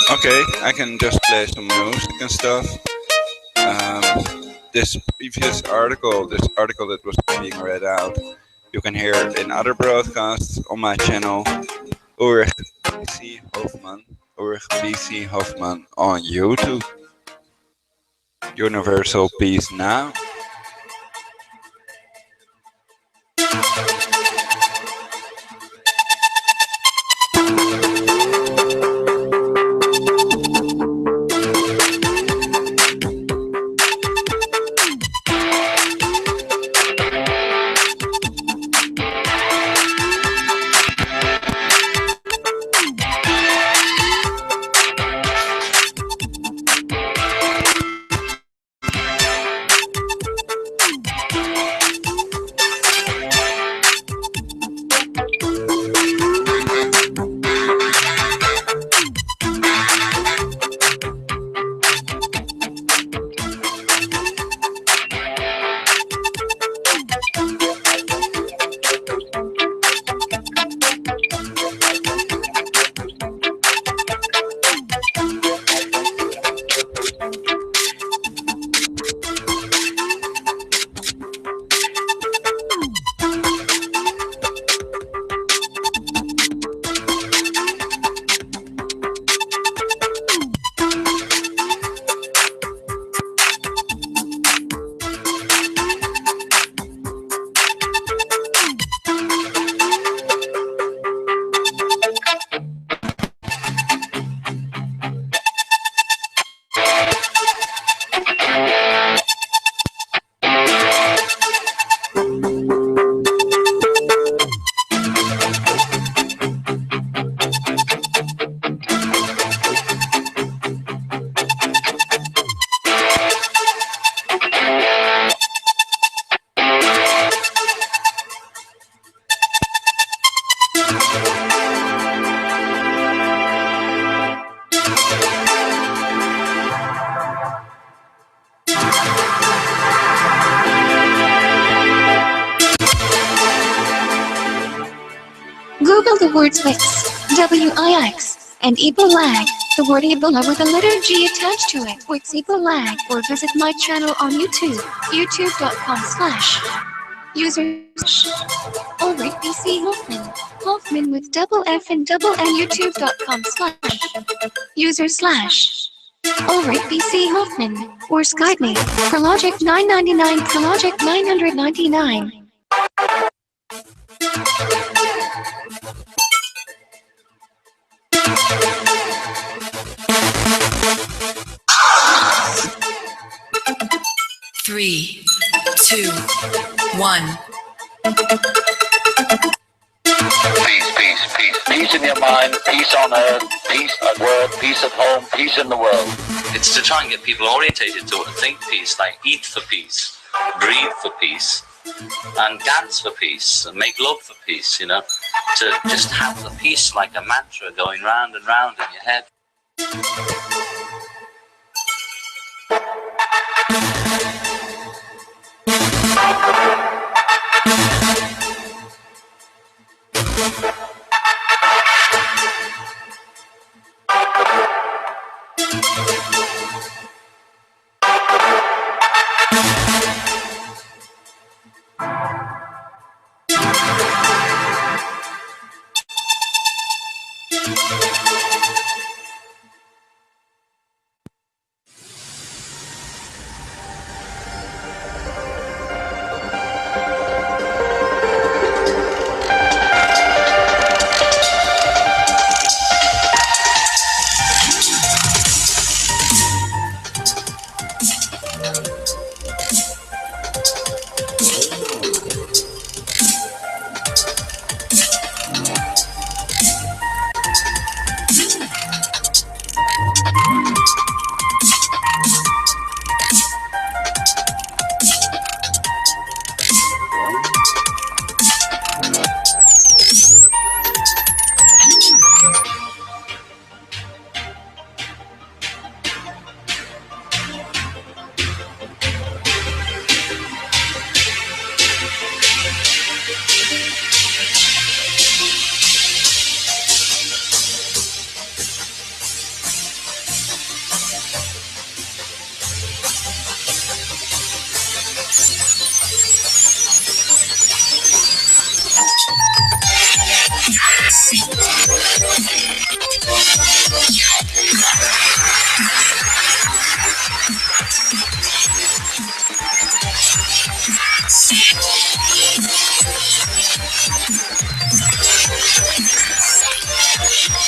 [SPEAKER 1] Okay, I can just play some music and stuff. This previous article, that was being read out, you can hear it in other broadcasts on my channel, Ulrich BC Hoffman on YouTube. Universal Peace Now.
[SPEAKER 2] Google the words Wix, W-I-X, and Ebola, the word Ebola with a letter G attached to it, Wix Ebola, or visit my channel on YouTube, youtube.com/ User Ulrich BC Hoffman. Hoffman with double F and double N youtube.com/user/ Ulrich BC Hoffman. Or Skype me. Prologic 999 Prologic 999.
[SPEAKER 5] Three, two, one.
[SPEAKER 6] Peace in your mind, peace on earth, peace at work, peace at home, peace in the world.
[SPEAKER 7] It's to try and get people orientated to think peace, like eat for peace, breathe for peace, and dance for peace, and make love for peace, you know, to just have the peace like a mantra going round and round in your head.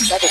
[SPEAKER 6] Double